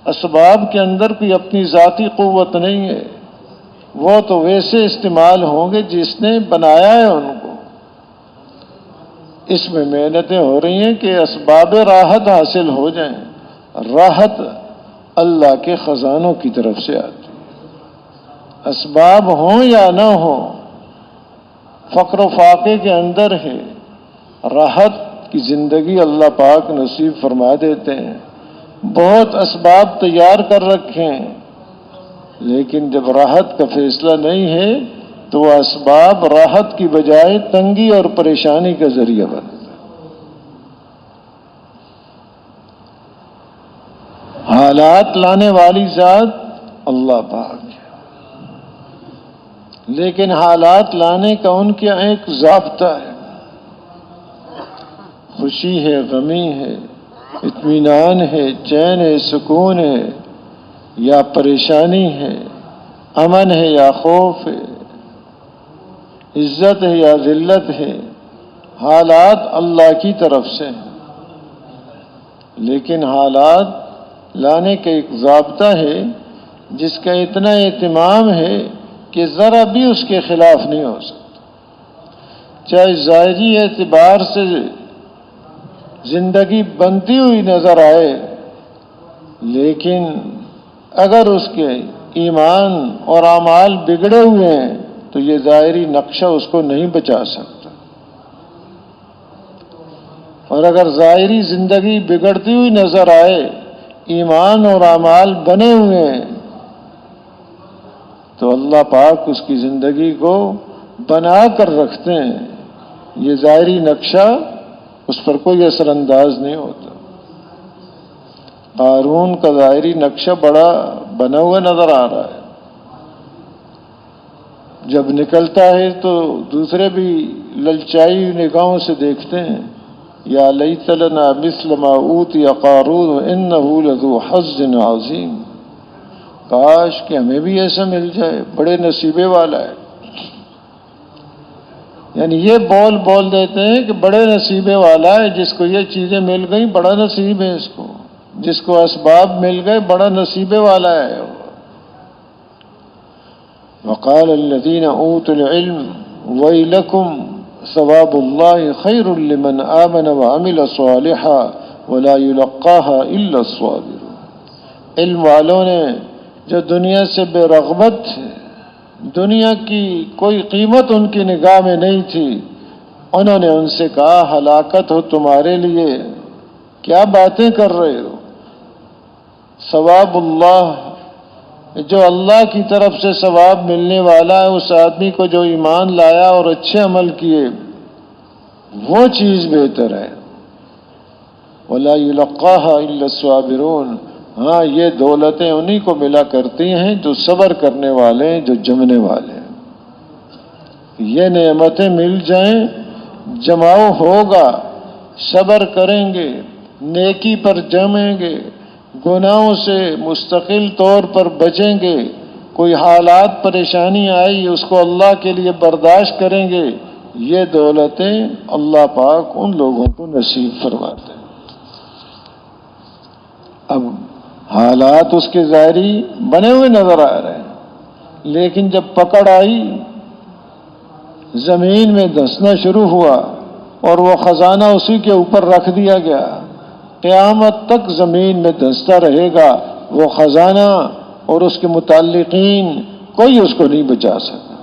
اسباب کے اندر کوئی اپنی ذاتی قوت نہیں ہے، وہ تو ویسے استعمال ہوں گے جس نے بنایا ہے ان کو۔ اس میں محنتیں ہو رہی ہیں کہ اسباب راحت حاصل ہو جائیں۔ راحت اللہ کے خزانوں کی طرف سے آتی ہے، اسباب ہوں یا نہ ہوں، فقر و فاقے کے اندر ہے، راحت کی زندگی اللہ پاک نصیب فرما دیتے ہیں۔ بہت اسباب تیار کر رکھے ہیں، لیکن جب راحت کا فیصلہ نہیں ہے تو وہ اسباب راحت کی بجائے تنگی اور پریشانی کا ذریعہ بنتا ہے۔ حالات لانے والی ذات اللہ پاک ہے، لیکن حالات لانے کا ان کے ایک ضابطہ ہے۔ خوشی ہے، غمی ہے، اطمینان ہے، چین ہے، سکون ہے یا پریشانی ہے، امن ہے یا خوف ہے، عزت ہے یا ذلت ہے، حالات اللہ کی طرف سے ہیں، لیکن حالات لانے کا ایک ضابطہ ہے جس کا اتنا اہتمام ہے کہ ذرا بھی اس کے خلاف نہیں ہو سکتا۔ چاہے ظاہری اعتبار سے زندگی بنتی ہوئی نظر آئے، لیکن اگر اس کے ایمان اور اعمال بگڑے ہوئے ہیں تو یہ ظاہری نقشہ اس کو نہیں بچا سکتا، اور اگر ظاہری زندگی بگڑتی ہوئی نظر آئے، ایمان اور اعمال بنے ہوئے ہیں، تو اللہ پاک اس کی زندگی کو بنا کر رکھتے ہیں، یہ ظاہری نقشہ اس پر کوئی اثر انداز نہیں ہوتا۔ قارون کا ظاہری نقشہ بڑا بنا ہوا نظر آ رہا ہے، جب نکلتا ہے تو دوسرے بھی للچائی نگاہوں سے دیکھتے ہیں، یا لیت لنا مثل ما اوتی قارون انہ لذو حظ عظیم، کاش کہ ہمیں بھی ایسا مل جائے، بڑے نصیبے والا ہے۔ یعنی یہ بول دیتے ہیں کہ بڑے نصیبے والا ہے، جس کو یہ چیزیں مل گئیں بڑا نصیب ہے اس کو، جس کو اسباب مل گئے بڑا نصیبے والا ہے۔ وقال الذين اوتوا العلم ويلكم ثواب الله خير لمن آمن وعمل صالحا ولا يلقاها الا الصابرون۔ علم والوں نے جو دنیا سے بے رغبت تھے، دنیا کی کوئی قیمت ان کی نگاہ میں نہیں تھی، انہوں نے ان سے کہا ہلاکت ہو تمہارے لیے، کیا باتیں کر رہے ہو؟ ثواب اللہ، جو اللہ کی طرف سے ثواب ملنے والا ہے اس آدمی کو جو ایمان لایا اور اچھے عمل کیے، وہ چیز بہتر ہے۔ وَلَا يُلَقَّاهَا إِلَّا الصَّابِرُونَ، ہاں یہ دولتیں انہی کو ملا کرتی ہیں جو صبر کرنے والے ہیں، جو جمنے والے ہیں۔ یہ نعمتیں مل جائیں، جماؤ ہوگا، صبر کریں گے، نیکی پر جمیں گے، گناہوں سے مستقل طور پر بچیں گے، کوئی حالات پریشانی آئی اس کو اللہ کے لیے برداشت کریں گے، یہ دولتیں اللہ پاک ان لوگوں کو نصیب فرماتے ہیں۔ اب حالات اس کے ظاہری بنے ہوئے نظر آ رہے ہیں، لیکن جب پکڑ آئی، زمین میں دھنسنا شروع ہوا اور وہ خزانہ اسی کے اوپر رکھ دیا گیا، قیامت تک زمین میں دھنستا رہے گا وہ خزانہ، اور اس کے متعلقین کوئی اس کو نہیں بچا سکتا۔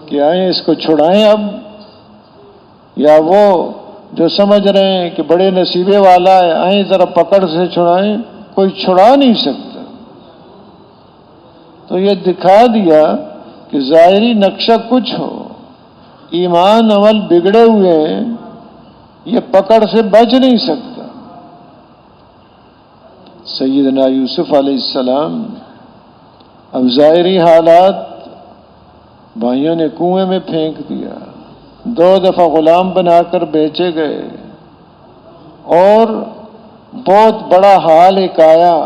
کہ آئیں اس کو چھڑائیں اب، یا وہ جو سمجھ رہے ہیں کہ بڑے نصیبے والا ہے آئیں ذرا پکڑ سے چھڑائیں، کوئی چھڑا نہیں سکتا۔ تو یہ دکھا دیا کہ ظاہری نقشہ کچھ ہو، ایمان عمل بگڑے ہوئے ہیں، یہ پکڑ سے بچ نہیں سکتا۔ سیدنا یوسف علیہ السلام، اب ظاہری حالات، بھائیوں نے کنویں میں پھینک دیا، 2 دفعہ غلام بنا کر بیچے گئے، اور بہت بڑا حال ایک آیا،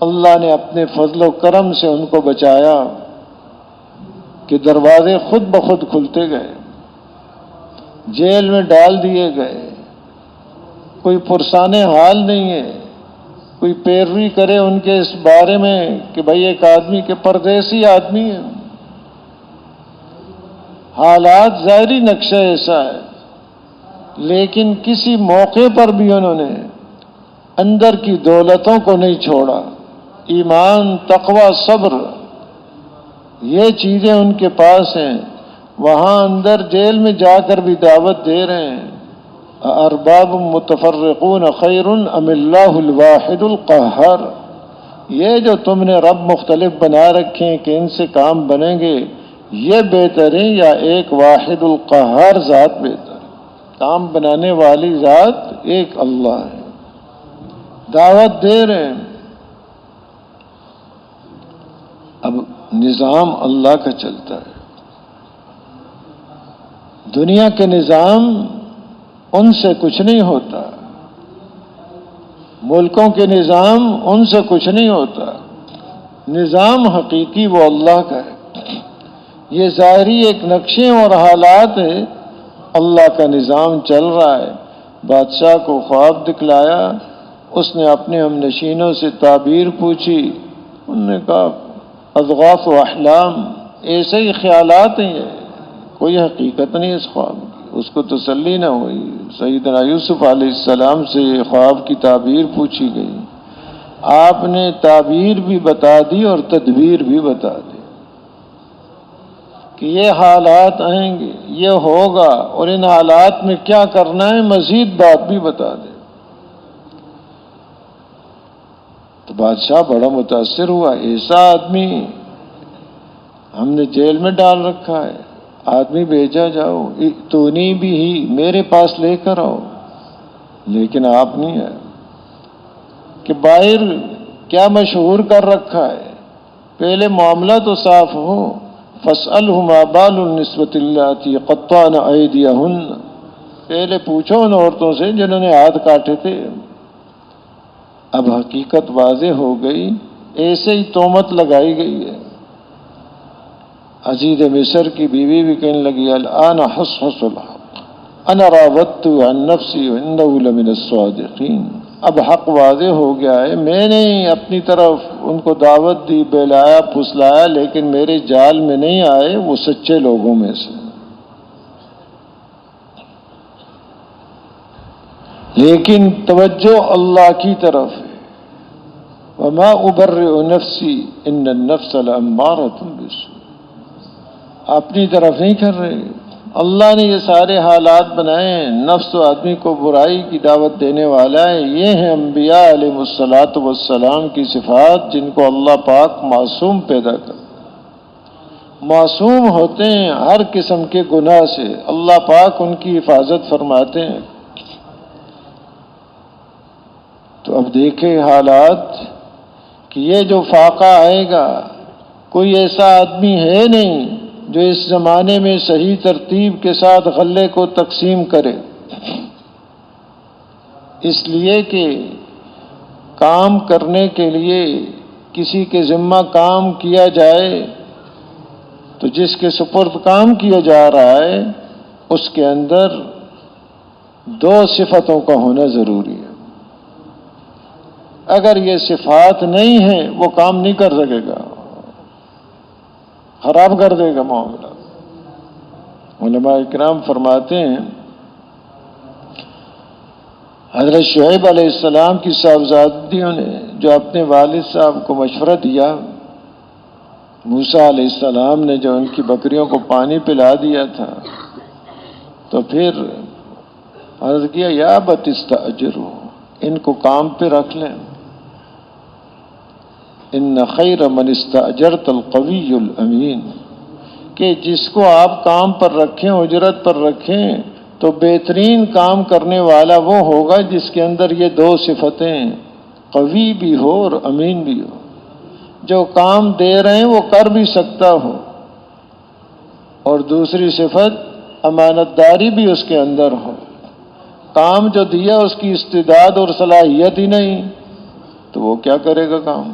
اللہ نے اپنے فضل و کرم سے ان کو بچایا کہ دروازے خود بخود کھلتے گئے، جیل میں ڈال دیے گئے، کوئی پرسان حال نہیں ہے، کوئی پیروی کرے ان کے اس بارے میں کہ بھئی ایک آدمی کے پردیسی آدمی ہے، حالات ظاہری نقشہ ایسا ہے، لیکن کسی موقع پر بھی انہوں نے اندر کی دولتوں کو نہیں چھوڑا، ایمان، تقوی، صبر، یہ چیزیں ان کے پاس ہیں، وہاں اندر جیل میں جا کر بھی دعوت دے رہے ہیں، ارباب متفرقون خیر ام اللہ الواحد القہار، یہ جو تم نے رب مختلف بنا رکھے ہیں کہ ان سے کام بنیں گے، یہ بہتر ہے یا ایک واحد القہار ذات بہتر ہے؟ کام بنانے والی ذات ایک اللہ ہے، دعوت دے رہے ہیں۔ اب نظام اللہ کا چلتا ہے، دنیا کے نظام ان سے کچھ نہیں ہوتا، ملکوں کے نظام ان سے کچھ نہیں ہوتا، نظام حقیقی وہ اللہ کا ہے، یہ ظاہری ایک نقشے اور حالات ہے، اللہ کا نظام چل رہا ہے۔ بادشاہ کو خواب دکھلایا، اس نے اپنے ہم نشینوں سے تعبیر پوچھی، انہوں نے کہا اضغاث و احلام، ایسے ہی خیالات ہیں، یہ کوئی حقیقت نہیں اس خواب کی۔ اس کو تسلی نہ ہوئی، سیدنا یوسف علیہ السلام سے خواب کی تعبیر پوچھی گئی، آپ نے تعبیر بھی بتا دی اور تدبیر بھی بتا دی کہ یہ حالات آئیں گے، یہ ہوگا، اور ان حالات میں کیا کرنا ہے مزید بات بھی بتا دے۔ تو بادشاہ بڑا متاثر ہوا، ایسا آدمی ہم نے جیل میں ڈال رکھا ہے، آدمی بھیجا جاؤ، ائتونی بھی ہی، میرے پاس لے کر آؤ، لیکن آپ نہیں آئے کہ باہر کیا مشہور کر رکھا ہے، پہلے معاملہ تو صاف ہو، فاسألہم ما بال النسوۃ اللاتí قطعن ایدیہن، پہلے پوچھو ان عورتوں سے جنہوں نے ہاتھ کاٹے تھے۔ اب حقیقت واضح ہو گئی، ایسے ہی تہمت لگائی گئی ہے۔ عزیز مصر کی بیوی بھی کہنے لگی الآن حصحص الحق انا راودت عن نفسی وانہ لمن الصادقین، اب حق واضح ہو گیا ہے، میں نے اپنی طرف ان کو دعوت دی، بہلایا، پھسلایا، لیکن میرے جال میں نہیں آئے، وہ سچے لوگوں میں سے۔ لیکن توجہ اللہ کی طرف ہے، وما ابرئ نفسی ان النفس لامارۃ بالسوء، اپنی طرف نہیں کر رہے، اللہ نے یہ سارے حالات بنائے ہیں، نفس تو آدمی کو برائی کی دعوت دینے والا ہے، یہ ہیں انبیاء علیہ الصلاۃ والسلام کی صفات جن کو اللہ پاک معصوم پیدا کر، معصوم ہوتے ہیں ہر قسم کے گناہ سے، اللہ پاک ان کی حفاظت فرماتے ہیں۔ تو اب دیکھیں حالات کہ یہ جو فاقہ آئے گا، کوئی ایسا آدمی ہے نہیں جو اس زمانے میں صحیح ترتیب کے ساتھ غلے کو تقسیم کرے، اس لیے کہ کام کرنے کے لیے کسی کے ذمہ کام کیا جائے تو جس کے سپرد کام کیا جا رہا ہے اس کے اندر دو صفتوں کا ہونا ضروری ہے، اگر یہ صفات نہیں ہیں وہ کام نہیں کر سکے گا، خراب کر دے گا معاملہ۔ علماء اکرام فرماتے ہیں حضرت شعیب علیہ السلام کی صاحبزادیوں نے جو اپنے والد صاحب کو مشورہ دیا، موسیٰ علیہ السلام نے جو ان کی بکریوں کو پانی پلا دیا تھا، تو پھر عرض کیا یا ابت استاجروا، ان کو کام پہ رکھ لیں، ان خیر من استاجرت القوی الامین، کہ جس کو آپ کام پر رکھیں، اجرت پر رکھیں، تو بہترین کام کرنے والا وہ ہوگا جس کے اندر یہ دو صفتیں، قوی بھی ہو اور امین بھی ہو، جو کام دے رہے ہیں وہ کر بھی سکتا ہو، اور دوسری صفت امانت داری بھی اس کے اندر ہو، کام جو دیا اس کی استعداد اور صلاحیت ہی نہیں تو وہ کیا کرے گا کام،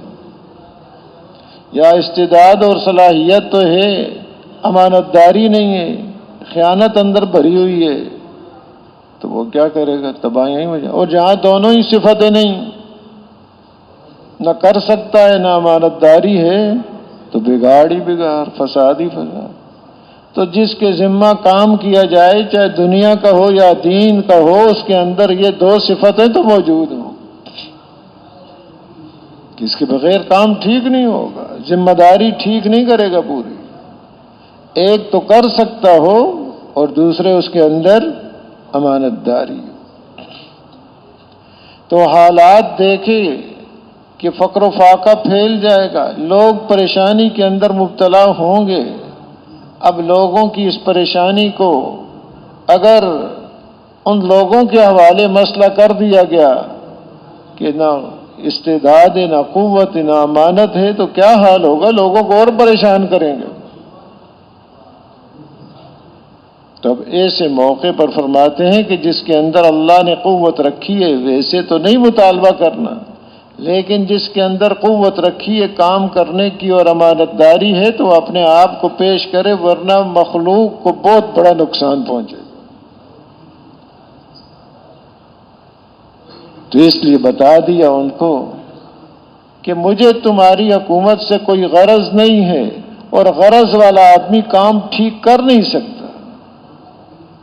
یا استعداد اور صلاحیت تو ہے، امانت داری نہیں ہے، خیانت اندر بھری ہوئی ہے، تو وہ کیا کرے گا، تباہی ہی ہو جائے۔ اور جہاں دونوں ہی صفتیں نہیں نہ کر سکتا ہے، نہ امانت داری ہے، تو بگاڑ ہی بگاڑ، فساد ہی فساد۔ تو جس کے ذمہ کام کیا جائے، چاہے دنیا کا ہو یا دین کا ہو، اس کے اندر یہ دو صفتیں تو موجود ہوں، کہ اس کے بغیر کام ٹھیک نہیں ہوگا، ذمہ داری ٹھیک نہیں کرے گا پوری۔ ایک تو کر سکتا ہو اور دوسرے اس کے اندر امانت داری ہو۔ تو حالات دیکھے کہ فقر و فاقہ پھیل جائے گا، لوگ پریشانی کے اندر مبتلا ہوں گے۔ اب لوگوں کی اس پریشانی کو اگر ان لوگوں کے حوالے مسئلہ کر دیا گیا کہ نہ استعداد ہے، نہ قوت ہے، نہ امانت ہے، تو کیا حال ہوگا؟ لوگوں کو اور پریشان کریں گے۔ تو اب ایسے موقع پر فرماتے ہیں کہ جس کے اندر اللہ نے قوت رکھی ہے، ویسے تو نہیں مطالبہ کرنا، لیکن جس کے اندر قوت رکھی ہے کام کرنے کی اور امانت داری ہے، تو اپنے آپ کو پیش کرے، ورنہ مخلوق کو بہت بڑا نقصان پہنچے گا۔ تو اس لیے بتا دیا ان کو کہ مجھے تمہاری حکومت سے کوئی غرض نہیں ہے، اور غرض والا آدمی کام ٹھیک کر نہیں سکتا۔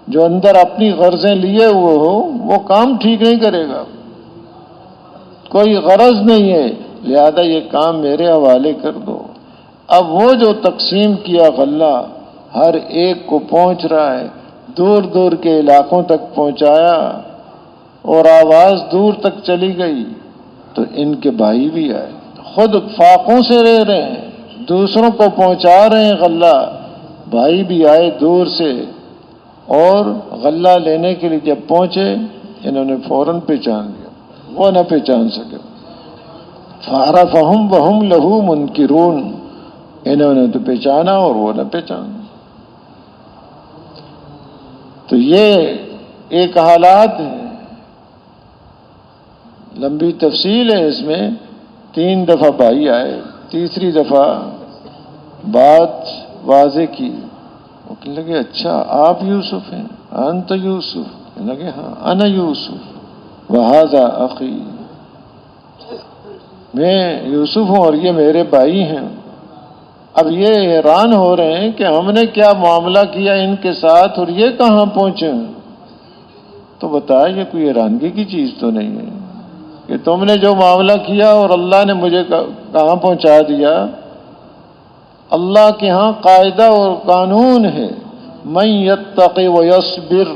جو اندر اپنی غرضیں لیے ہوئے ہو وہ کام ٹھیک نہیں کرے گا، کوئی غرض نہیں ہے، لہذا یہ کام میرے حوالے کر دو۔ اب وہ جو تقسیم کیا غلہ ہر ایک کو پہنچ رہا ہے، دور دور کے علاقوں تک پہنچایا اور آواز دور تک چلی گئی، تو ان کے بھائی بھی آئے، خود فاقوں سے رہ رہے ہیں، دوسروں کو پہنچا رہے ہیں غلہ، بھائی بھی آئے دور سے، اور غلہ لینے کے لیے جب پہنچے انہوں نے فوراً پہچان لیا، وہ نہ پہچان سکے۔ فعرفہم وہم لہو منکرون، انہوں نے تو پہچانا اور وہ نہ پہچانا۔ تو یہ ایک حالات ہے، لمبی تفصیل ہے اس میں، 3 دفعہ بھائی آئے، تیسری دفعہ بات واضح کی، وہ کہنے لگے اچھا آپ یوسف ہیں، انت یوسف؟ کہنے لگے ہاں انا یوسف وہذا اخی، میں یوسف ہوں اور یہ میرے بھائی ہیں۔ اب یہ حیران ہو رہے ہیں کہ ہم نے کیا معاملہ کیا ان کے ساتھ اور یہ کہاں پہنچے۔ تو بتایا یہ کوئی حیرانگی کی چیز تو نہیں ہے کہ تم نے جو معاملہ کیا اور اللہ نے مجھے کہاں پہنچا دیا۔ اللہ کے ہاں قاعدہ اور قانون ہے، من یتقی ویصبر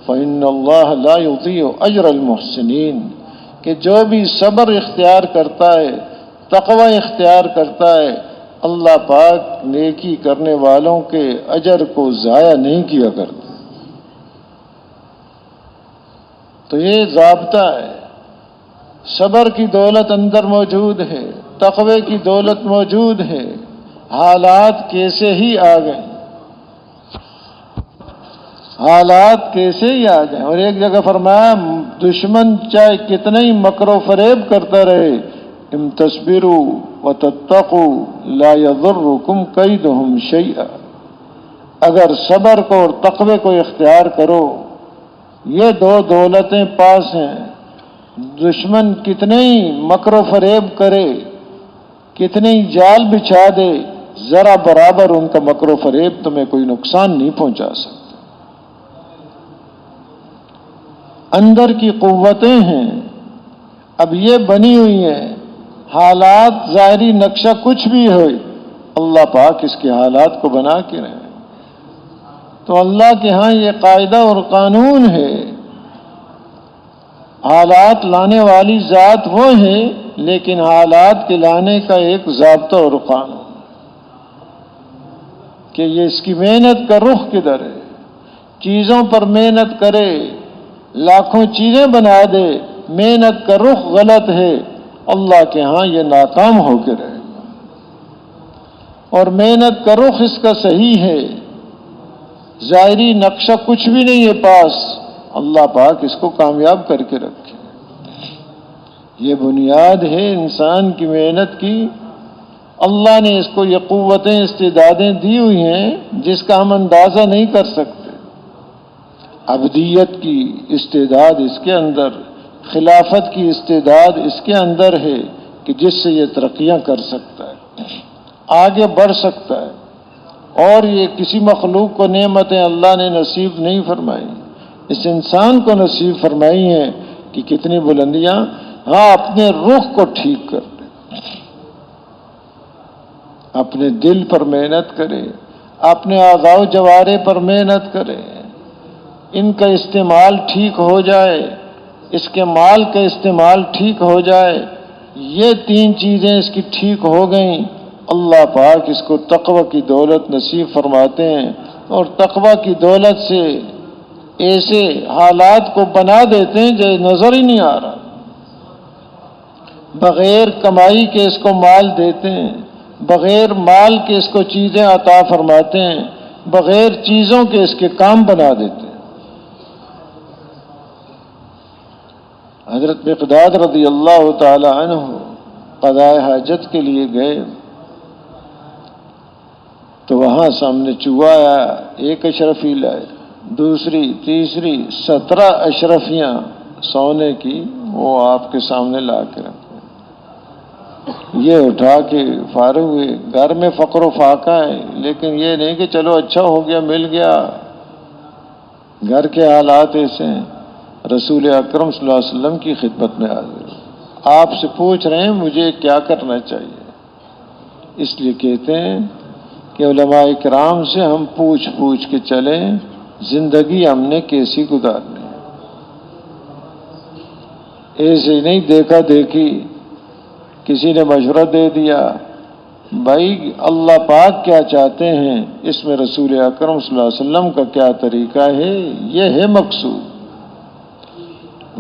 فإن اللہ لا یضیع اجر المحسنین، کہ جو بھی صبر اختیار کرتا ہے، تقوی اختیار کرتا ہے، اللہ پاک نیکی کرنے والوں کے اجر کو ضائع نہیں کیا کرتا۔ تو یہ ضابطہ ہے، صبر کی دولت اندر موجود ہے، تقوی کی دولت موجود ہے، حالات کیسے ہی آ گئے، حالات کیسے ہی آ گئے۔ اور ایک جگہ فرمایا دشمن چاہے کتنا ہی مکر و فریب کرتا رہے، ان تصبروا وتتقوا لا یضرکم کیدہم شیئا، اگر صبر کو اور تقوی کو اختیار کرو، یہ 2 دولتیں پاس ہیں، دشمن کتنے ہی مکر و فریب کرے، کتنے ہی جال بچھا دے، ذرا برابر ان کا مکر و فریب تمہیں کوئی نقصان نہیں پہنچا سکتا۔ اندر کی قوتیں ہیں، اب یہ بنی ہوئی ہیں، حالات ظاہری نقشہ کچھ بھی ہو، اللہ پاک اس کے حالات کو بنا کے رہے۔ تو اللہ کے ہاں یہ قاعدہ اور قانون ہے، حالات لانے والی ذات وہ ہے، لیکن حالات کے لانے کا ایک ضابطہ اور قانون، کہ یہ اس کی محنت کا رخ کدھر ہے، چیزوں پر محنت کرے، لاکھوں چیزیں بنا دے، محنت کا رخ غلط ہے، اللہ کے ہاں یہ ناکام ہو کے رہے گا۔ اور محنت کا رخ اس کا صحیح ہے، ظاہری نقشہ کچھ بھی نہیں ہے پاس، اللہ پاک اس کو کامیاب کر کے رکھے۔ یہ بنیاد ہے انسان کی محنت کی، اللہ نے اس کو یہ قوتیں استعدادیں دی ہوئی ہیں جس کا ہم اندازہ نہیں کر سکتے۔ عبدیت کی استعداد اس کے اندر، خلافت کی استعداد اس کے اندر ہے، کہ جس سے یہ ترقیاں کر سکتا ہے، آگے بڑھ سکتا ہے، اور یہ کسی مخلوق کو نعمتیں اللہ نے نصیب نہیں فرمائی، اس انسان کو نصیب فرمائی ہیں کہ کتنی بلندیاں۔ ہاں، اپنے رخ کو ٹھیک کر لے، اپنے دل پر محنت کرے، اپنے اعضاء و جوارح پر محنت کرے، ان کا استعمال ٹھیک ہو جائے، اس کے مال کا استعمال ٹھیک ہو جائے، یہ تین چیزیں اس کی ٹھیک ہو گئیں، اللہ پاک اس کو تقوی کی دولت نصیب فرماتے ہیں، اور تقوی کی دولت سے ایسے حالات کو بنا دیتے ہیں جو نظر ہی نہیں آ رہا۔ بغیر کمائی کے اس کو مال دیتے ہیں، بغیر مال کے اس کو چیزیں عطا فرماتے ہیں، بغیر چیزوں کے اس کے کام بنا دیتے ہیں۔ حضرت مقداد رضی اللہ تعالی عنہ قضاء حاجت کے لیے گئے تو وہاں سامنے چوہا آیا، ایک اشرفی لائے، دوسری، تیسری، 17 اشرفیاں سونے کی وہ آپ کے سامنے لا کے رکھے۔ یہ اٹھا کے فارغ ہوئے، گھر میں فقر و فاقہ ہے، لیکن یہ نہیں کہ چلو اچھا ہو گیا مل گیا، گھر کے حالات ایسے ہیں۔ رسول اکرم صلی اللہ علیہ وسلم کی خدمت میں حاضر آپ سے پوچھ رہے ہیں مجھے کیا کرنا چاہیے۔ اس لیے کہتے ہیں کہ علماء کرام سے ہم پوچھ پوچھ کے چلیں زندگی ہم نے کیسی گزارنی ہے، ایسے نہیں دیکھا دیکھی کسی نے مشورہ دے دیا، بھائی اللہ پاک کیا چاہتے ہیں، اس میں رسول اکرم صلی اللہ علیہ وسلم کا کیا طریقہ ہے، یہ ہے مقصود،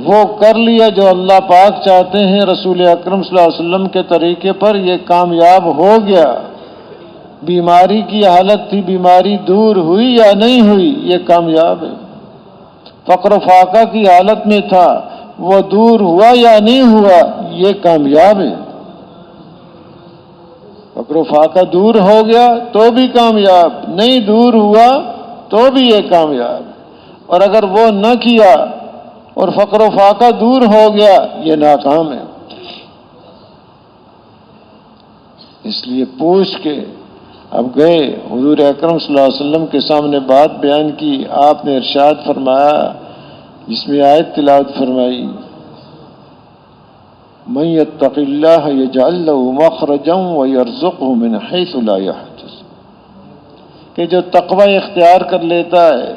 وہ کر لیا جو اللہ پاک چاہتے ہیں رسول اکرم صلی اللہ علیہ وسلم کے طریقے پر، یہ کامیاب ہو گیا۔ بیماری کی حالت تھی، بیماری دور ہوئی یا نہیں ہوئی، یہ کامیاب ہے۔ فقر و فاقہ کی حالت میں تھا، وہ دور ہوا یا نہیں ہوا، یہ کامیاب ہے۔ فقر و فاقہ دور ہو گیا تو بھی کامیاب، نہیں دور ہوا تو بھی یہ کامیاب، اور اگر وہ نہ کیا اور فقر و فاقہ دور ہو گیا یہ ناکام ہے۔ اس لیے پوچھ کے اب گئے، حضور اکرم صلی اللہ علیہ وسلم کے سامنے بات بیان کی، آپ نے ارشاد فرمایا، جس میں آیت تلاوت فرمائی، من یتق اللہ یجعل له مخرجا ویرزقه من حیث لا یحتسب، کہ جو تقوی اختیار کر لیتا ہے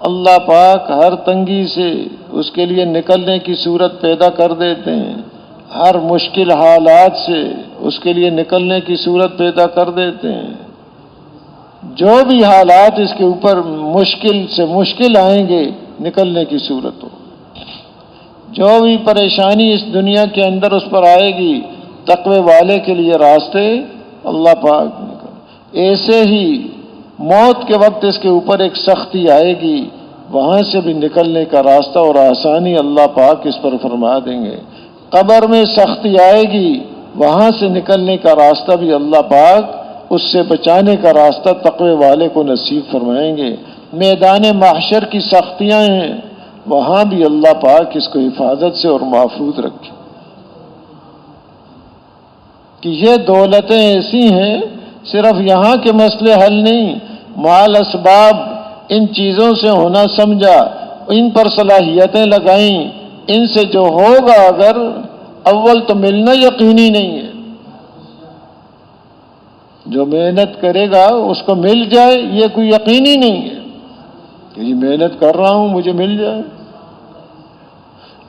اللہ پاک ہر تنگی سے اس کے لیے نکلنے کی صورت پیدا کر دیتے ہیں، ہر مشکل حالات سے اس کے لیے نکلنے کی صورت پیدا کر دیتے ہیں۔ جو بھی حالات اس کے اوپر مشکل سے مشکل آئیں گے نکلنے کی صورت ہو، جو بھی پریشانی اس دنیا کے اندر اس پر آئے گی تقوی والے کے لیے راستے اللہ پاک نکل۔ ایسے ہی موت کے وقت اس کے اوپر ایک سختی آئے گی، وہاں سے بھی نکلنے کا راستہ اور آسانی اللہ پاک اس پر فرما دیں گے۔ قبر میں سختی آئے گی، وہاں سے نکلنے کا راستہ بھی اللہ پاک، اس سے بچانے کا راستہ تقوی والے کو نصیب فرمائیں گے۔ میدان محشر کی سختیاں ہیں، وہاں بھی اللہ پاک اس کو حفاظت سے اور محفوظ رکھے۔ کہ یہ دولتیں ایسی ہیں، صرف یہاں کے مسئلے حل نہیں، مال اسباب ان چیزوں سے ہونا سمجھا، ان پر صلاحیتیں لگائیں، ان سے جو ہوگا اگر اول تو ملنا یقینی نہیں ہے، جو محنت کرے گا اس کو مل جائے یہ کوئی یقینی نہیں ہے کہ یہ محنت کر رہا ہوں مجھے مل جائے،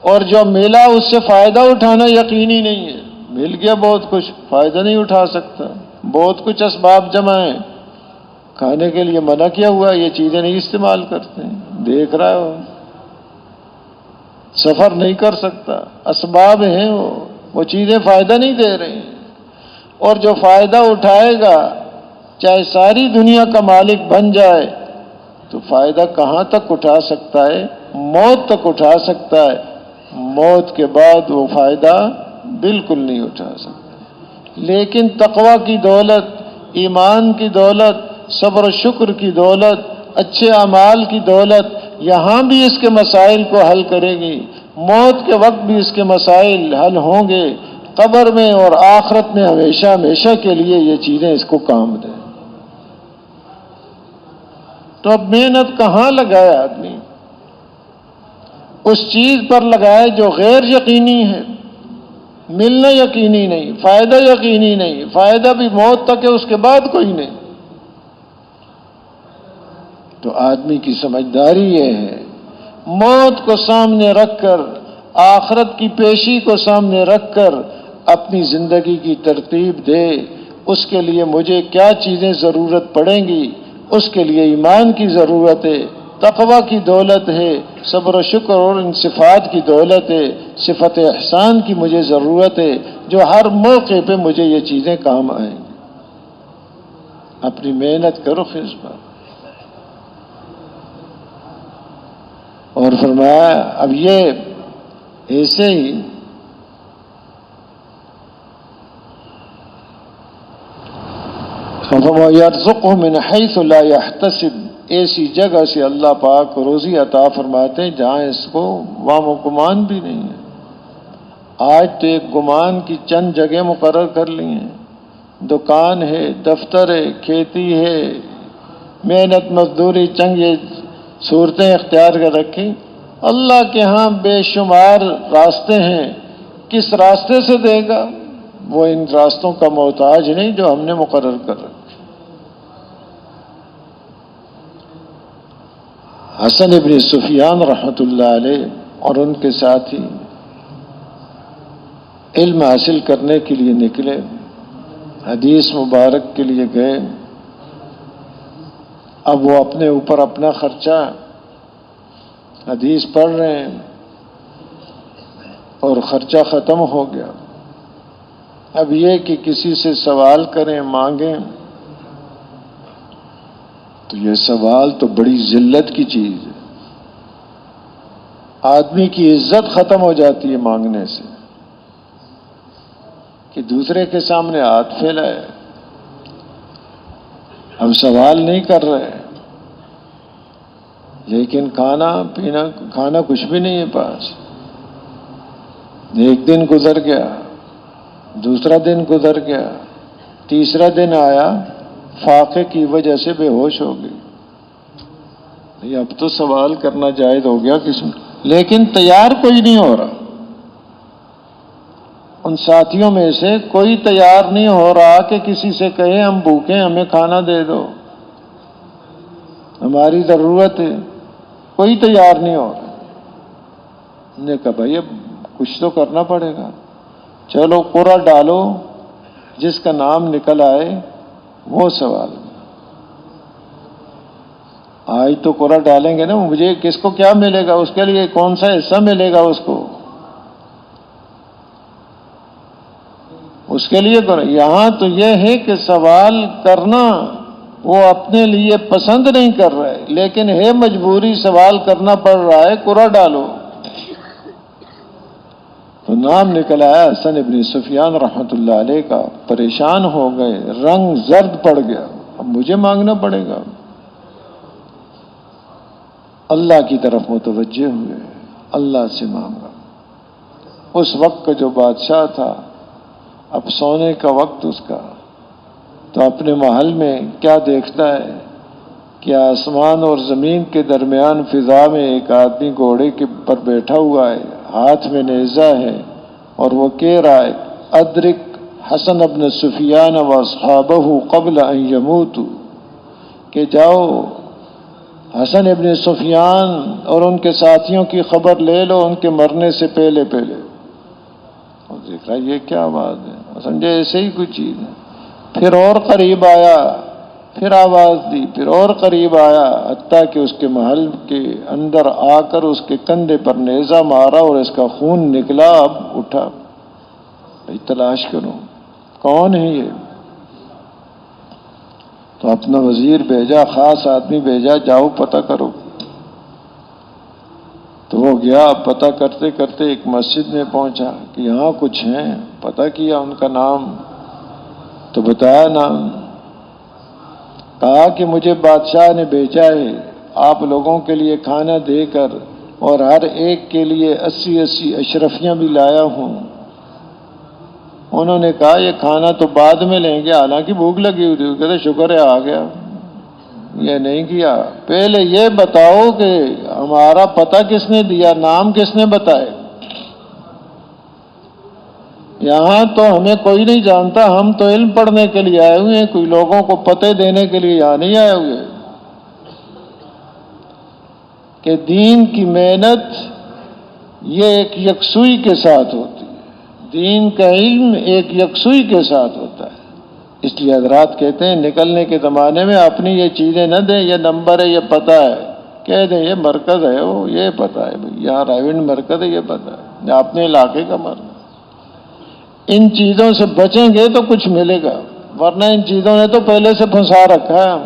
اور جو ملا اس سے فائدہ اٹھانا یقینی نہیں ہے۔ مل گیا بہت کچھ، فائدہ نہیں اٹھا سکتا، بہت کچھ اسباب جمع ہیں، کھانے کے لیے منع کیا ہوا یہ چیزیں نہیں استعمال کرتے، دیکھ رہا ہو سفر نہیں کر سکتا، اسباب ہیں وہ چیزیں فائدہ نہیں دے رہی ہیں، اور جو فائدہ اٹھائے گا چاہے ساری دنیا کا مالک بن جائے تو فائدہ کہاں تک اٹھا سکتا ہے؟ موت تک اٹھا سکتا ہے، موت کے بعد وہ فائدہ بالکل نہیں اٹھا سکتا۔ لیکن تقوی کی دولت، ایمان کی دولت، صبر و شکر کی دولت، اچھے اعمال کی دولت یہاں بھی اس کے مسائل کو حل کرے گی، موت کے وقت بھی اس کے مسائل حل ہوں گے، قبر میں اور آخرت میں ہمیشہ ہمیشہ کے لیے یہ چیزیں اس کو کام دیں۔ تو اب محنت کہاں لگائے آدمی؟ اس چیز پر لگائے جو غیر یقینی ہے، ملنا یقینی نہیں، فائدہ یقینی نہیں، فائدہ بھی موت تک ہے، اس کے بعد کوئی نہیں۔ تو آدمی کی سمجھداری یہ ہے، موت کو سامنے رکھ کر، آخرت کی پیشی کو سامنے رکھ کر اپنی زندگی کی ترتیب دے۔ اس کے لیے مجھے کیا چیزیں ضرورت پڑیں گی؟ اس کے لیے ایمان کی ضرورت ہے، تقوی کی دولت ہے، صبر و شکر اور ان صفات کی دولت ہے، صفت احسان کی مجھے ضرورت ہے، جو ہر موقع پہ مجھے یہ چیزیں کام آئیں گی۔ اپنی محنت کرو اس پر۔ اور فرمایا اب یہ ایسے ہی وَيَرْزُقْهُ مِنْ حَيْثُ لَا يَحْتَسِبُ، ایسی جگہ سے اللہ پاک روزی عطا فرماتے ہیں جہاں اس کو وام و گمان بھی نہیں ہے۔ آج تو ایک گمان کی چند جگہ مقرر کر لی ہیں، دکان ہے، دفتر ہے، کھیتی ہے، محنت مزدوری، چند یہ صورتیں اختیار کر رکھی۔ اللہ کے ہاں بے شمار راستے ہیں، کس راستے سے دے گا؟ وہ ان راستوں کا محتاج نہیں جو ہم نے مقرر کر رکھے۔ حسن ابن سفیان رحمۃ اللہ علیہ اور ان کے ساتھی علم حاصل کرنے کے لیے نکلے، حدیث مبارک کے لیے گئے۔ اب وہ اپنے اوپر اپنا خرچہ حدیث پڑھ رہے ہیں اور خرچہ ختم ہو گیا۔ اب یہ کہ کسی سے سوال کریں، مانگیں، تو یہ سوال تو بڑی ذلت کی چیز ہے۔ آدمی کی عزت ختم ہو جاتی ہے مانگنے سے، کہ دوسرے کے سامنے ہاتھ پھیلائے۔ اب سوال نہیں کر رہے، لیکن کھانا کچھ بھی نہیں ہے پاس۔ ایک دن گزر گیا، دوسرا دن گزر گیا، تیسرا دن آیا، فاقے کی وجہ سے بے ہوش ہو گئی۔ اب تو سوال کرنا جائز ہو گیا کس میں، لیکن تیار کوئی نہیں ہو رہا۔ ان ساتھیوں میں سے کوئی تیار نہیں ہو رہا کہ کسی سے کہے ہم بھوکے، ہمیں کھانا دے دو، ہماری ضرورت ہے۔ کوئی تیار نہیں ہو رہا۔ ہم نے کہا بھائی اب کچھ تو کرنا پڑے گا، چلو قرعہ ڈالو، جس کا نام نکل آئے وہ سوال۔ آج تو قرعہ ڈالیں گے نا، مجھے کس کو کیا ملے گا، اس کے لیے کون سا حصہ ملے گا اس کو، اس کے لیے کرو۔ یہاں تو یہ ہے کہ سوال کرنا وہ اپنے لیے پسند نہیں کر رہے، لیکن ہے مجبوری، سوال کرنا پڑ رہا ہے، قرعہ ڈالو۔ تو نام نکل آیا حسن ابن سفیان رحمۃ اللہ علیہ کا۔ پریشان ہو گئے، رنگ زرد پڑ گیا، اب مجھے مانگنا پڑے گا۔ اللہ کی طرف متوجہ ہوئے، اللہ سے مانگا۔ اس وقت کا جو بادشاہ تھا، اب سونے کا وقت اس کا، تو اپنے محل میں کیا دیکھتا ہے کہ آسمان اور زمین کے درمیان فضا میں ایک آدمی گھوڑے کے پر بیٹھا ہوا ہے، ہاتھ میں نیزہ ہے، اور وہ کہہ رہا ہے ادرک حسن ابن سفیان واصحابہ قبل ان یموتوا، کہ جاؤ حسن ابن سفیان اور ان کے ساتھیوں کی خبر لے لو ان کے مرنے سے پہلے پہلے۔ اور دیکھ رہا یہ کیا آواز ہے، سمجھے ایسے ہی کوئی چیز ہے۔ پھر اور قریب آیا، پھر آواز دی، پھر اور قریب آیا، حتیٰ کہ اس کے محل کے اندر آ کر اس کے کندھے پر نیزہ مارا اور اس کا خون نکلا۔ اب اٹھا، بھائی تلاش کرو کون ہے یہ۔ تو اپنا وزیر بھیجا، خاص آدمی بھیجا، جاؤ پتہ کرو۔ تو وہ گیا، پتہ کرتے کرتے ایک مسجد میں پہنچا کہ یہاں کچھ ہیں، پتہ کیا ان کا نام، تو بتایا نام، کہا کہ مجھے بادشاہ نے بھیجا ہے آپ لوگوں کے لیے کھانا دے کر، اور ہر ایک کے لیے 80 اشرفیاں بھی لایا ہوں۔ انہوں نے کہا یہ کھانا تو بعد میں لیں گے، حالانکہ بھوک لگی ہوئی تھی۔ کہتے شکر ہے آ گیا۔ یہ نہیں کیا، پہلے یہ بتاؤ کہ ہمارا پتہ کس نے دیا، نام کس نے بتائے؟ یہاں تو ہمیں کوئی نہیں جانتا، ہم تو علم پڑھنے کے لیے آئے ہوئے ہیں، کوئی لوگوں کو پتے دینے کے لیے یہاں نہیں آئے ہوئے۔ کہ دین کی محنت یہ ایک یکسوئی کے ساتھ ہوتی ہے، دین کا علم ایک یکسوئی کے ساتھ ہوتا ہے۔ اس لیے حضرات کہتے ہیں نکلنے کے زمانے میں اپنی یہ چیزیں نہ دیں، یہ نمبر ہے، یہ پتہ ہے، کہہ دیں یہ مرکز ہے، وہ یہ پتہ ہے بھائی یہاں رائیونڈ مرکز ہے، یہ پتہ ہے، اپنے علاقے کا مرکز۔ ان چیزوں سے بچیں گے تو کچھ ملے گا، ورنہ ان چیزوں نے تو پہلے سے پھنسا رکھا ہے۔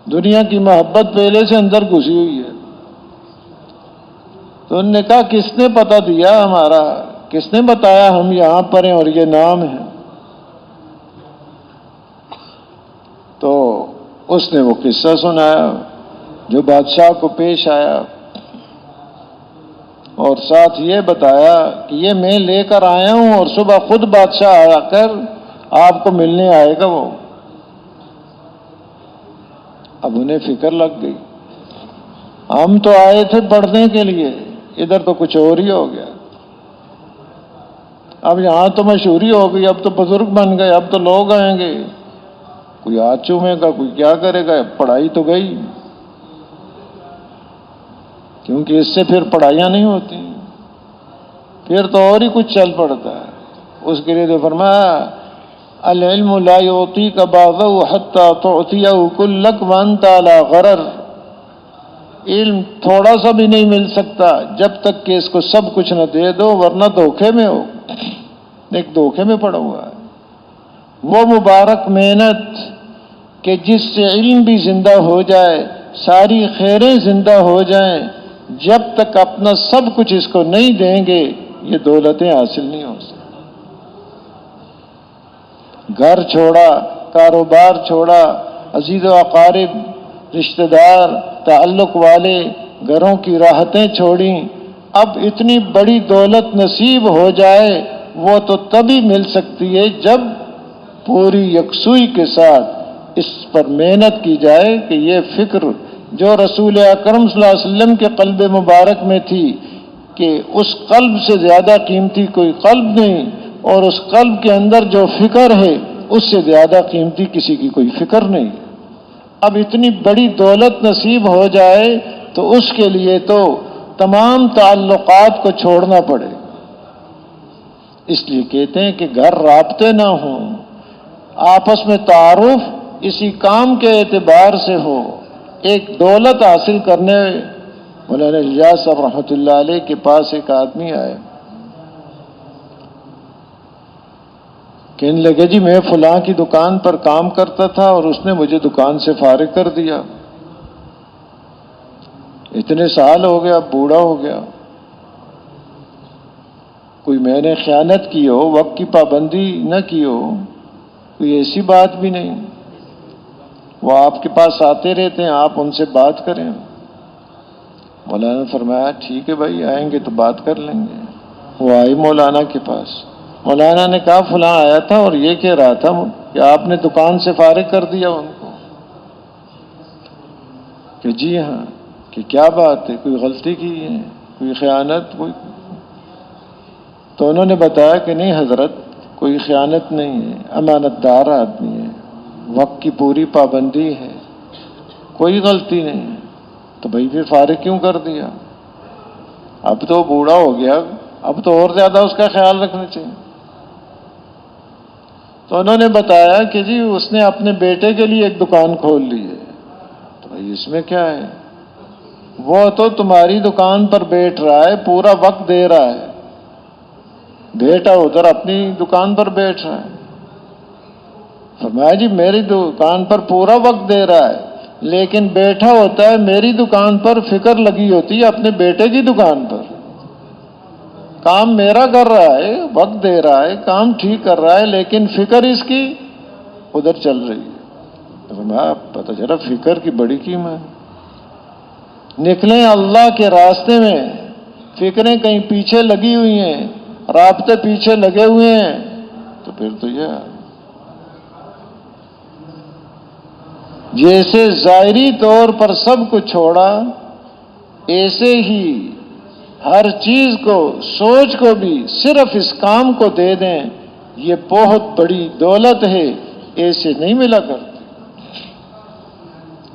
دنیا کی محبت پہلے سے اندر گھسی ہوئی ہے۔ تو انہوں نے کہا کس نے پتہ دیا ہمارا، کس نے بتایا ہم یہاں پر ہیں اور یہ نام ہے؟ تو اس نے وہ قصہ سنایا جو بادشاہ کو پیش آیا، اور ساتھ یہ بتایا کہ یہ میں لے کر آیا ہوں اور صبح خود بادشاہ آ کر آپ کو ملنے آئے گا وہ۔ اب انہیں فکر لگ گئی، ہم تو آئے تھے پڑھنے کے لیے، ادھر تو کچھ اور ہی ہو گیا۔ اب یہاں تو مشہوری ہو گئی، اب تو بزرگ بن گئے، اب تو لوگ آئیں گے، کوئی ہاتھ چومے گا، کوئی کیا کرے گا، پڑھائی تو گئی، کیونکہ اس سے پھر پڑھائیاں نہیں ہوتی، پھر تو اور ہی کچھ چل پڑتا ہے۔ اس کے لیے تو فرمایا العلم لا یعطیک بعضہ حتی تعطیہ کلک وانت علی غرر، علم تھوڑا سا بھی نہیں مل سکتا جب تک کہ اس کو سب کچھ نہ دے دو، ورنہ دھوکے میں ہو، ایک دھوکے میں پڑا ہوا ہے۔ وہ مبارک محنت کہ جس سے علم بھی زندہ ہو جائے، ساری خیریں زندہ ہو جائیں، جب تک اپنا سب کچھ اس کو نہیں دیں گے یہ دولتیں حاصل نہیں ہو سکتی۔ گھر چھوڑا، کاروبار چھوڑا، عزیز و اقارب، رشتہ دار، تعلق والے، گھروں کی راحتیں چھوڑیں، اب اتنی بڑی دولت نصیب ہو جائے وہ تو تبھی مل سکتی ہے جب پوری یکسوئی کے ساتھ اس پر محنت کی جائے کہ یہ فکر جو رسول اکرم صلی اللہ علیہ وسلم کے قلب مبارک میں تھی کہ اس قلب سے زیادہ قیمتی کوئی قلب نہیں، اور اس قلب کے اندر جو فکر ہے اس سے زیادہ قیمتی کسی کی کوئی فکر نہیں۔ اب اتنی بڑی دولت نصیب ہو جائے تو اس کے لیے تو تمام تعلقات کو چھوڑنا پڑے۔ اس لیے کہتے ہیں کہ گھر رابطے نہ ہوں، آپس میں تعارف اسی کام کے اعتبار سے ہو۔ ایک دولت حاصل کرنے، مولانا الیاس صاحب رحمۃ اللہ علیہ کے پاس ایک آدمی آئے، کہنے لگے جی میں فلاں کی دکان پر کام کرتا تھا اور اس نے مجھے دکان سے فارغ کر دیا، اتنے سال ہو گیا، بوڑھا ہو گیا، کوئی میں نے خیانت کی ہو، وقت کی پابندی نہ کی ہو، کوئی ایسی بات بھی نہیں، وہ آپ کے پاس آتے رہتے ہیں، آپ ان سے بات کریں۔ مولانا نے فرمایا ٹھیک ہے بھائی، آئیں گے تو بات کر لیں گے۔ وہ آئی مولانا کے پاس، مولانا نے کہا فلاں آیا تھا اور یہ کہہ رہا تھا کہ آپ نے دکان سے فارغ کر دیا ان کو، کہ جی ہاں، کہ کیا بات ہے، کوئی غلطی کی ہے، کوئی خیانت، کوئی؟ تو انہوں نے بتایا کہ نہیں حضرت، کوئی خیانت نہیں ہے، امانت دار آدمی ہے، وقت کی پوری پابندی ہے، کوئی غلطی نہیں ہے۔ تو بھائی پھر فارغ کیوں کر دیا؟ اب تو بوڑھا ہو گیا، اب تو اور زیادہ اس کا خیال رکھنا چاہیے۔ تو انہوں نے بتایا کہ جی اس نے اپنے بیٹے کے لیے ایک دکان کھول لی ہے۔ تو بھائی اس میں کیا ہے، وہ تو تمہاری دکان پر بیٹھ رہا ہے، پورا وقت دے رہا ہے، بیٹا ادھر اپنی دکان پر بیٹھ رہا ہے۔ فرمایا جی میری دکان پر پورا وقت دے رہا ہے، لیکن بیٹھا ہوتا ہے میری دکان پر، فکر لگی ہوتی ہے اپنے بیٹے کی دکان پر، کام میرا کر رہا ہے، وقت دے رہا ہے، کام ٹھیک کر رہا ہے، لیکن فکر اس کی ادھر چل رہی ہے۔ فرمایا پتہ چلا فکر کی بڑی قیمت ہے۔ نکلیں اللہ کے راستے میں، فکریں کہیں پیچھے لگی ہوئی ہیں، رابطے پیچھے لگے ہوئے ہیں، تو پھر تو یہ جیسے ظاہری طور پر سب کو چھوڑا، ایسے ہی ہر چیز کو، سوچ کو بھی صرف اس کام کو دے دیں، یہ بہت بڑی دولت ہے، ایسے نہیں ملا کرتی۔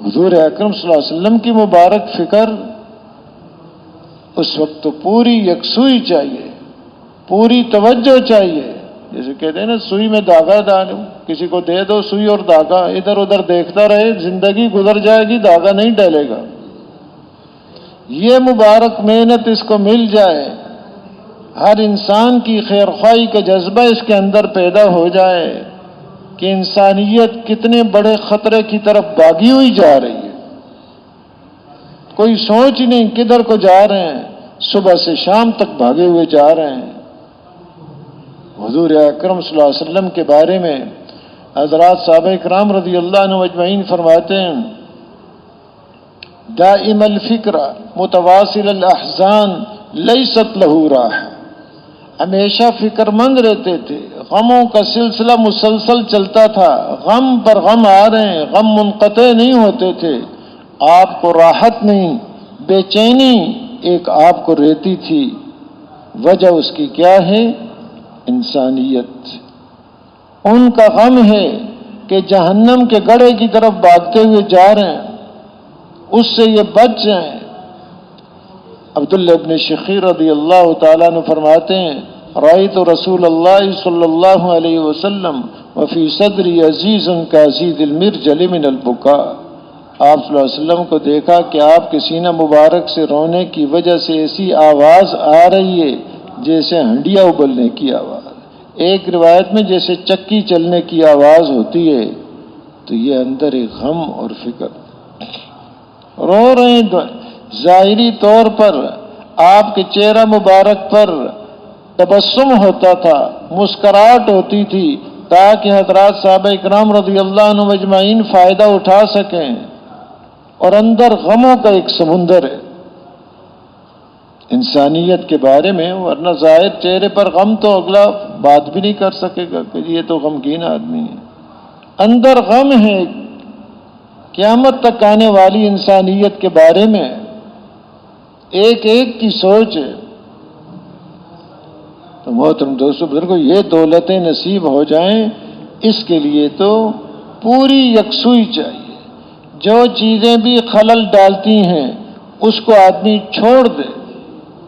حضور اکرم صلی اللہ علیہ وسلم کی مبارک فکر اس وقت تو پوری یکسوئی چاہیے، پوری توجہ چاہیے۔ جیسے کہتے ہیں نا سوئی میں دھاگا ڈالو، کسی کو دے دو سوئی اور دھاگا، ادھر ادھر دیکھتا رہے، زندگی گزر جائے گی، دھاگا نہیں ڈالے گا۔ یہ مبارک محنت اس کو مل جائے، ہر انسان کی خیر خواہی کا جذبہ اس کے اندر پیدا ہو جائے کہ انسانیت کتنے بڑے خطرے کی طرف بھاگی ہوئی جا رہی ہے، کوئی سوچ ہی نہیں کدھر کو جا رہے ہیں، صبح سے شام تک بھاگے ہوئے جا رہے ہیں۔ حضور اکرم صلی اللہ علیہ وسلم کے بارے میں حضرات صحابہ کرام رضی اللہ عنہ اجمعین فرماتے ہیں، دائم الفکر متواصل الاحزان لیست لہ راح، ہمیشہ فکر مند رہتے تھے، غموں کا سلسلہ مسلسل چلتا تھا، غم پر غم آ رہے ہیں، غم منقطع نہیں ہوتے تھے، آپ کو راحت نہیں، بے چینی ایک آپ کو رہتی تھی۔ وجہ اس کی کیا ہے؟ انسانیت۔ ان کا غم ہے کہ جہنم کے گڑھے کی طرف بھاگتے ہوئے جا رہے ہیں، اس سے یہ بچ جائیں۔ عبداللہ ابن شخیر رضی اللہ تعالیٰ عنہ فرماتے ہیں، رأیت رسول اللہ صلی اللہ علیہ وسلم وفی صدری عزیز کعزیز المرجل من البکاء، آپ صلی اللہ علیہ وسلم کو دیکھا کہ آپ کے سینہ مبارک سے رونے کی وجہ سے ایسی آواز آ رہی ہے جیسے ہنڈیا ابلنے کی آواز، ایک روایت میں جیسے چکی چلنے کی آواز ہوتی ہے، تو یہ اندر ایک غم اور فکر، رو رہے ہیں۔ ظاہری طور پر آپ کے چہرہ مبارک پر تبسم ہوتا تھا، مسکراہٹ ہوتی تھی، تاکہ حضرات صحابہ اکرام رضی اللہ عنہ اجمعین فائدہ اٹھا سکیں، اور اندر غموں کا ایک سمندر ہے انسانیت کے بارے میں، ورنہ ظاہر چہرے پر غم تو اگلا بات بھی نہیں کر سکے گا کہ یہ تو غمگین آدمی ہے، اندر غم ہے قیامت تک آنے والی انسانیت کے بارے میں، ایک ایک کی سوچ ہے۔ تو محترم دوستو بزرگوں، یہ دولتیں نصیب ہو جائیں، اس کے لیے تو پوری یکسوئی چاہیے، جو چیزیں بھی خلل ڈالتی ہیں اس کو آدمی چھوڑ دے۔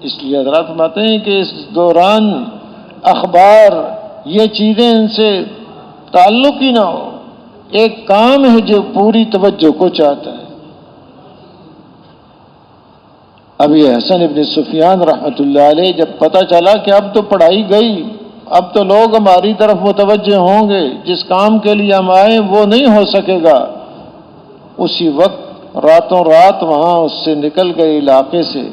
اس لیے حضرات فرماتے ہیں کہ اس دوران اخبار یہ چیزیں ان سے تعلق ہی نہ ہو، ایک کام ہے جو پوری توجہ کو چاہتا ہے۔ ابھی حسن ابن سفیان رحمۃ اللہ علیہ جب پتہ چلا کہ اب تو پڑھائی گئی، اب تو لوگ ہماری طرف متوجہ ہوں گے، جس کام کے لیے ہم آئے وہ نہیں ہو سکے گا، اسی وقت راتوں رات وہاں اس سے نکل گئے علاقے سے۔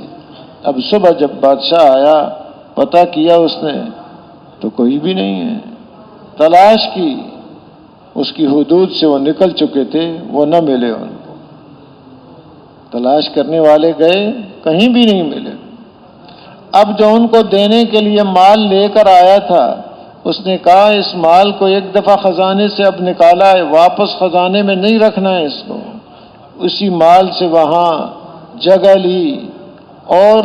اب صبح جب بادشاہ آیا، پتہ کیا اس نے تو کوئی بھی نہیں ہے، تلاش کی، اس کی حدود سے وہ نکل چکے تھے، وہ نہ ملے ان کو، تلاش کرنے والے گئے کہیں بھی نہیں ملے۔ اب جو ان کو دینے کے لیے مال لے کر آیا تھا، اس نے کہا اس مال کو ایک دفعہ خزانے سے اب نکالا ہے، واپس خزانے میں نہیں رکھنا ہے اس کو۔ اسی مال سے وہاں جگہ لی اور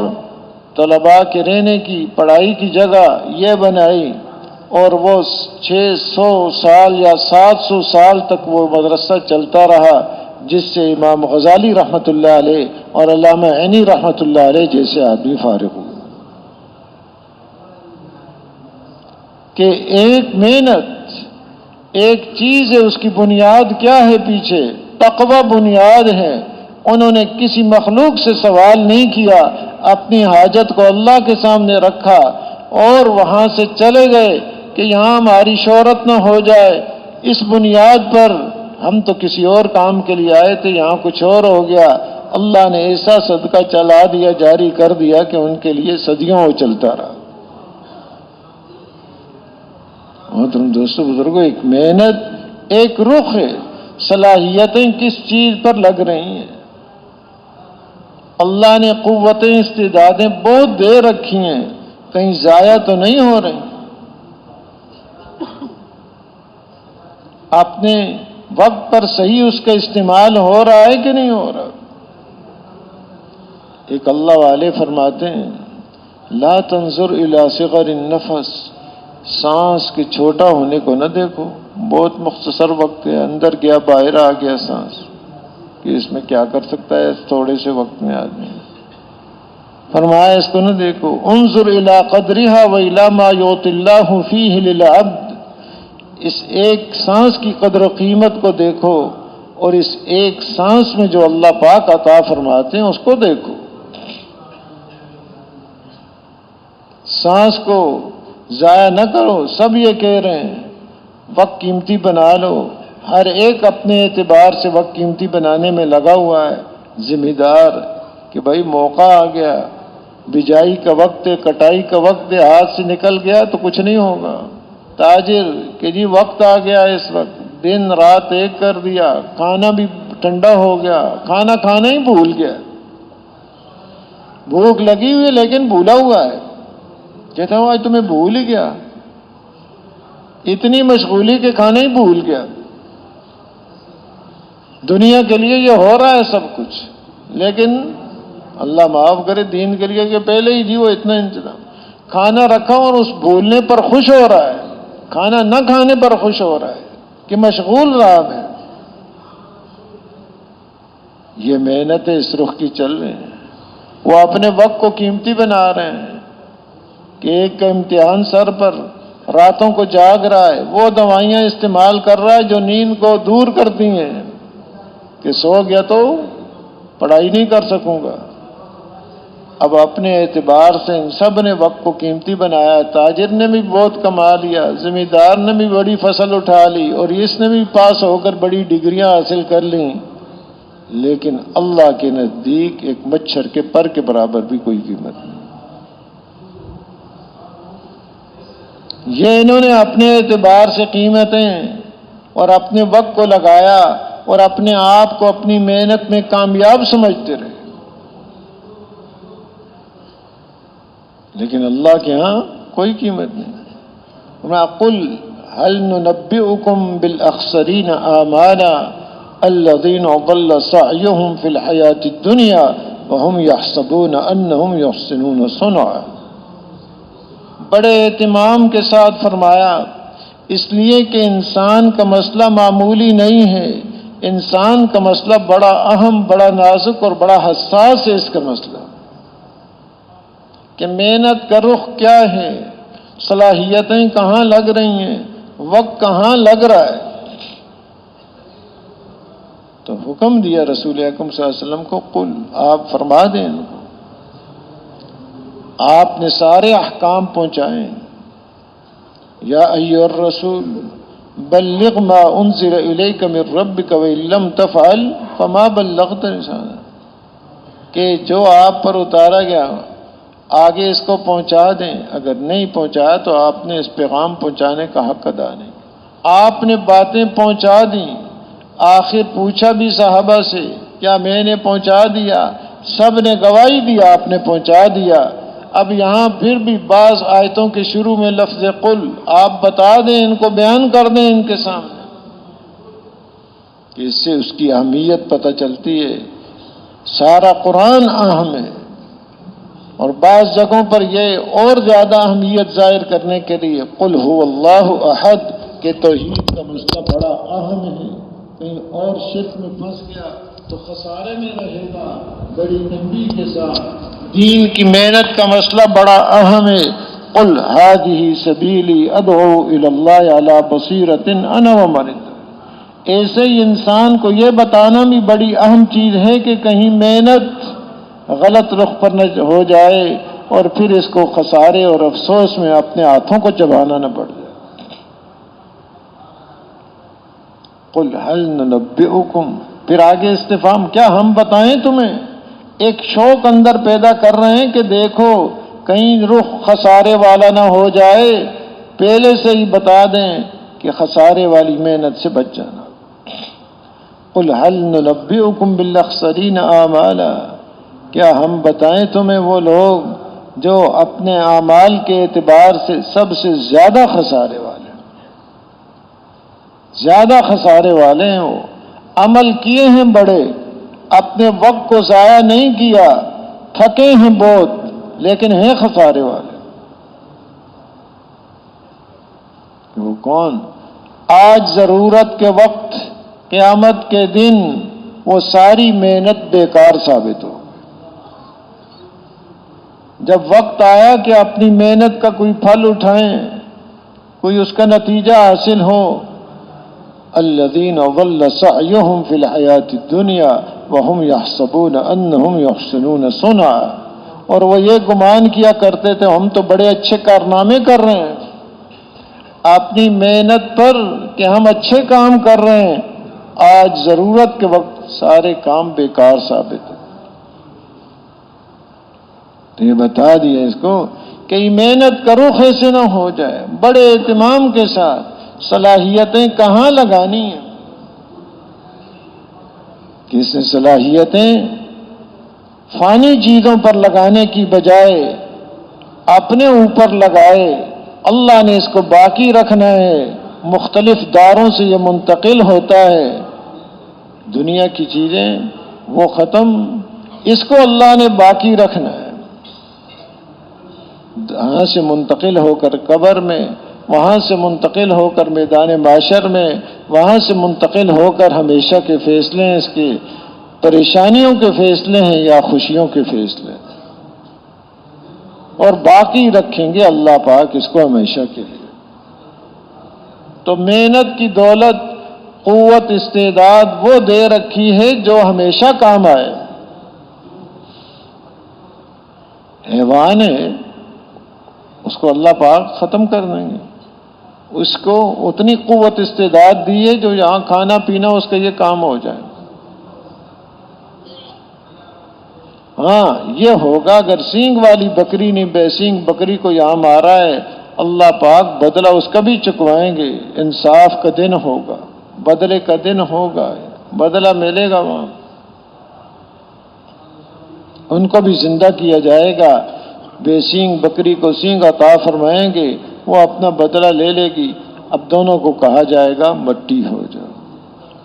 طلباء کے رہنے کی، پڑھائی کی جگہ یہ بنائی، اور وہ 600 سال یا 700 سال تک وہ مدرسہ چلتا رہا، جس سے امام غزالی رحمۃ اللہ علیہ اور علامہ عینی رحمۃ اللہ علیہ جیسے آدمی فارغ ہوئے۔ کہ ایک محنت، ایک چیز ہے، اس کی بنیاد کیا ہے؟ پیچھے تقوی بنیاد ہے۔ انہوں نے کسی مخلوق سے سوال نہیں کیا، اپنی حاجت کو اللہ کے سامنے رکھا اور وہاں سے چلے گئے کہ یہاں ہماری شہرت نہ ہو جائے، اس بنیاد پر ہم تو کسی اور کام کے لیے آئے تھے، یہاں کچھ اور ہو گیا۔ اللہ نے ایسا صدقہ چلا دیا، جاری کر دیا کہ ان کے لیے صدیوں وہ چلتا رہا۔ محترم دوستو بزرگوں، ایک محنت، ایک رخ ہے، صلاحیتیں کس چیز پر لگ رہی ہیں۔ اللہ نے قوتیں، استعدادیں بہت دے رکھی ہیں، کہیں ضائع تو نہیں ہو رہی۔ اپنے وقت پر صحیح اس کا استعمال ہو رہا ہے کہ نہیں ہو رہا؟ ایک اللہ والے فرماتے ہیں لا تنظر الی صغر النفس، سانس کے چھوٹا ہونے کو نہ دیکھو، بہت مختصر وقت ہے، اندر گیا باہر آ گیا سانس، کہ اس میں کیا کر سکتا ہے تھوڑے سے وقت میں آدمی۔ فرمایا اس کو نہ دیکھو، انظر الی قدرها والی ما یعطی اللہ فیہ للعبد، اس ایک سانس کی قدر و قیمت کو دیکھو اور اس ایک سانس میں جو اللہ پاک عطا فرماتے ہیں اس کو دیکھو۔ سانس کو ضائع نہ کرو، سب یہ کہہ رہے ہیں وقت قیمتی بنا لو، ہر ایک اپنے اعتبار سے وقت قیمتی بنانے میں لگا ہوا ہے، ذمہ دار کہ بھائی موقع آ گیا، بجائی کا وقت ہے، کٹائی کا وقت ہے، ہاتھ سے نکل گیا تو کچھ نہیں ہوگا۔ تاجر کہ جی وقت آ گیا، اس وقت دن رات ایک کر دیا، کھانا بھی ٹھنڈا ہو گیا، کھانا کھانا ہی بھول گیا، بھوک لگی ہوئی لیکن بھولا ہوا ہے، کہتا ہوں آج تمہیں بھول ہی گیا، اتنی مشغولی کے کھانا ہی بھول گیا۔ دنیا کے لیے یہ ہو رہا ہے سب کچھ، لیکن اللہ معاف کرے دین کے لیے کہ پہلے ہی جی وہ اتنا انتظام، کھانا رکھا اور اس بھولنے پر خوش ہو رہا ہے، کھانا نہ کھانے پر خوش ہو رہا ہے کہ مشغول رہا میں۔ یہ محنتیں اس رخ کی چل رہی ہیں، وہ اپنے وقت کو قیمتی بنا رہے ہیں کہ ایک کا امتحان سر پر، راتوں کو جاگ رہا ہے، وہ دوائیاں استعمال کر رہا ہے جو نیند کو دور کرتی ہیں کہ سو گیا تو پڑھائی نہیں کر سکوں گا۔ اب اپنے اعتبار سے ان سب نے وقت کو قیمتی بنایا، تاجر نے بھی بہت کما لیا، ذمہ دار نے بھی بڑی فصل اٹھا لی، اور اس نے بھی پاس ہو کر بڑی ڈگریاں حاصل کر لیں، لیکن اللہ کے نزدیک ایک مچھر کے پر کے برابر بھی کوئی قیمت نہیں۔ یہ انہوں نے اپنے اعتبار سے قیمتیں اور اپنے وقت کو لگایا اور اپنے آپ کو اپنی محنت میں کامیاب سمجھتے رہے، لیکن اللہ کے ہاں کوئی قیمت نہیں۔ قل هل ننبئكم بالاخسرین اعمالا الذین ضل سعیهم فی الحیاۃ الدنیا وهم یحسبون انهم یحسنون صنعا۔ بڑے اہتمام کے ساتھ فرمایا اس لیے کہ انسان کا مسئلہ معمولی نہیں ہے، انسان کا مسئلہ بڑا اہم، بڑا نازک اور بڑا حساس ہے۔ اس کا مسئلہ کہ محنت کا رخ کیا ہے، صلاحیتیں کہاں لگ رہی ہیں، وقت کہاں لگ رہا ہے۔ تو حکم دیا رسول اکرم صلی اللہ علیہ وسلم کو، قل آپ فرما دیں ان کو۔ آپ نے سارے احکام پہنچائے، یا ایھا الرسول بلغ ما انزل الیک من ربک وان لم تفعل فما بلغت رسالتہ، کہ جو آپ پر اتارا گیا آگے اس کو پہنچا دیں، اگر نہیں پہنچایا تو آپ نے اس پیغام پہنچانے کا حق ادا نہیں۔ آپ نے باتیں پہنچا دیں، آخر پوچھا بھی صحابہ سے کیا میں نے پہنچا دیا، سب نے گواہی دیا آپ نے پہنچا دیا۔ اب یہاں پھر بھی بعض آیتوں کے شروع میں لفظ قل، آپ بتا دیں ان کو، بیان کر دیں ان کے سامنے، کہ اس سے اس کی اہمیت پتہ چلتی ہے۔ سارا قرآن اہم ہے، اور بعض جگہوں پر یہ اور زیادہ اہمیت ظاہر کرنے کے لیے قل هو اللہ احد کہ توحید کا مسئلہ بڑا اہم ہے، کہیں اور شرک میں پھنس گیا تو خسارے میں رہے گا۔ بڑی تنبیہ کے ساتھ دین کی محنت کا مسئلہ بڑا اہم ہے۔ قل هذه سبیلی ادعو الی اللہ علی بصیرۃ انا ومن اتبعني۔ ایسے ہی انسان کو یہ بتانا بھی بڑی اہم چیز ہے کہ کہیں محنت غلط رخ پر نہ ہو جائے اور پھر اس کو خسارے اور افسوس میں اپنے ہاتھوں کو چبانا نہ پڑ جائے۔ قل هل ننبئکم، پھر آگے استفہام، کیا ہم بتائیں تمہیں؟ ایک شوق اندر پیدا کر رہے ہیں کہ دیکھو کہیں رخ خسارے والا نہ ہو جائے، پہلے سے ہی بتا دیں کہ خسارے والی محنت سے بچ جانا۔ قل هل ننبئکم بالاخسرین اعمالا، کیا ہم بتائیں تمہیں وہ لوگ جو اپنے اعمال کے اعتبار سے سب سے زیادہ خسارے والے ہیں، زیادہ خسارے والے ہیں وہ. عمل کیے ہیں بڑے، اپنے وقت کو ضائع نہیں کیا، تھکے ہیں بہت، لیکن ہیں خسارے والے. وہ کون؟ آج ضرورت کے وقت، قیامت کے دن وہ ساری محنت بیکار ثابت ہو. جب وقت آیا کہ اپنی محنت کا کوئی پھل اٹھائیں، کوئی اس کا نتیجہ حاصل ہو، الذین ضل سعیہم فی الحیات الدنیا وہم یحسبون انہم یحسنون صنعا، اور وہ یہ گمان کیا کرتے تھے ہم تو بڑے اچھے کارنامے کر رہے ہیں اپنی محنت پر کہ ہم اچھے کام کر رہے ہیں. آج ضرورت کے وقت سارے کام بیکار ثابت ہیں. تو یہ بتا دیا اس کو کہ محنت کرو ایسے نہ ہو جائے، بڑے اہتمام کے ساتھ صلاحیتیں کہاں لگانی ہیں. کس نے صلاحیتیں فانی چیزوں پر لگانے کی بجائے اپنے اوپر لگائے. اللہ نے اس کو باقی رکھنا ہے، مختلف داروں سے یہ منتقل ہوتا ہے. دنیا کی چیزیں وہ ختم، اس کو اللہ نے باقی رکھنا ہے. وہاں سے منتقل ہو کر قبر میں، وہاں سے منتقل ہو کر میدان معاشر میں، وہاں سے منتقل ہو کر ہمیشہ کے فیصلے ہیں، اس کے پریشانیوں کے فیصلے ہیں یا خوشیوں کے فیصلے ہیں. اور باقی رکھیں گے اللہ پاک اس کو ہمیشہ کے لیے. تو محنت کی دولت، قوت، استعداد وہ دے رکھی ہے جو ہمیشہ کام آئے. حیوان ہے، اس کو اللہ پاک ختم کر دیں گے. اس کو اتنی قوت استعداد دی ہے جو یہاں کھانا پینا اس کا یہ کام ہو جائے. ہاں یہ ہوگا اگر سینگ والی بکری نے بے سینگ بکری کو یہاں مارا ہے، اللہ پاک بدلہ اس کا بھی چکوائیں گے. انصاف کا دن ہوگا، بدلے کا دن ہوگا، بدلہ ملے گا. وہاں ان کو بھی زندہ کیا جائے گا. بے سینگ بکری کو سینگ عطا فرمائیں گے، وہ اپنا بدلہ لے لے گی. اب دونوں کو کہا جائے گا مٹی ہو جاؤ.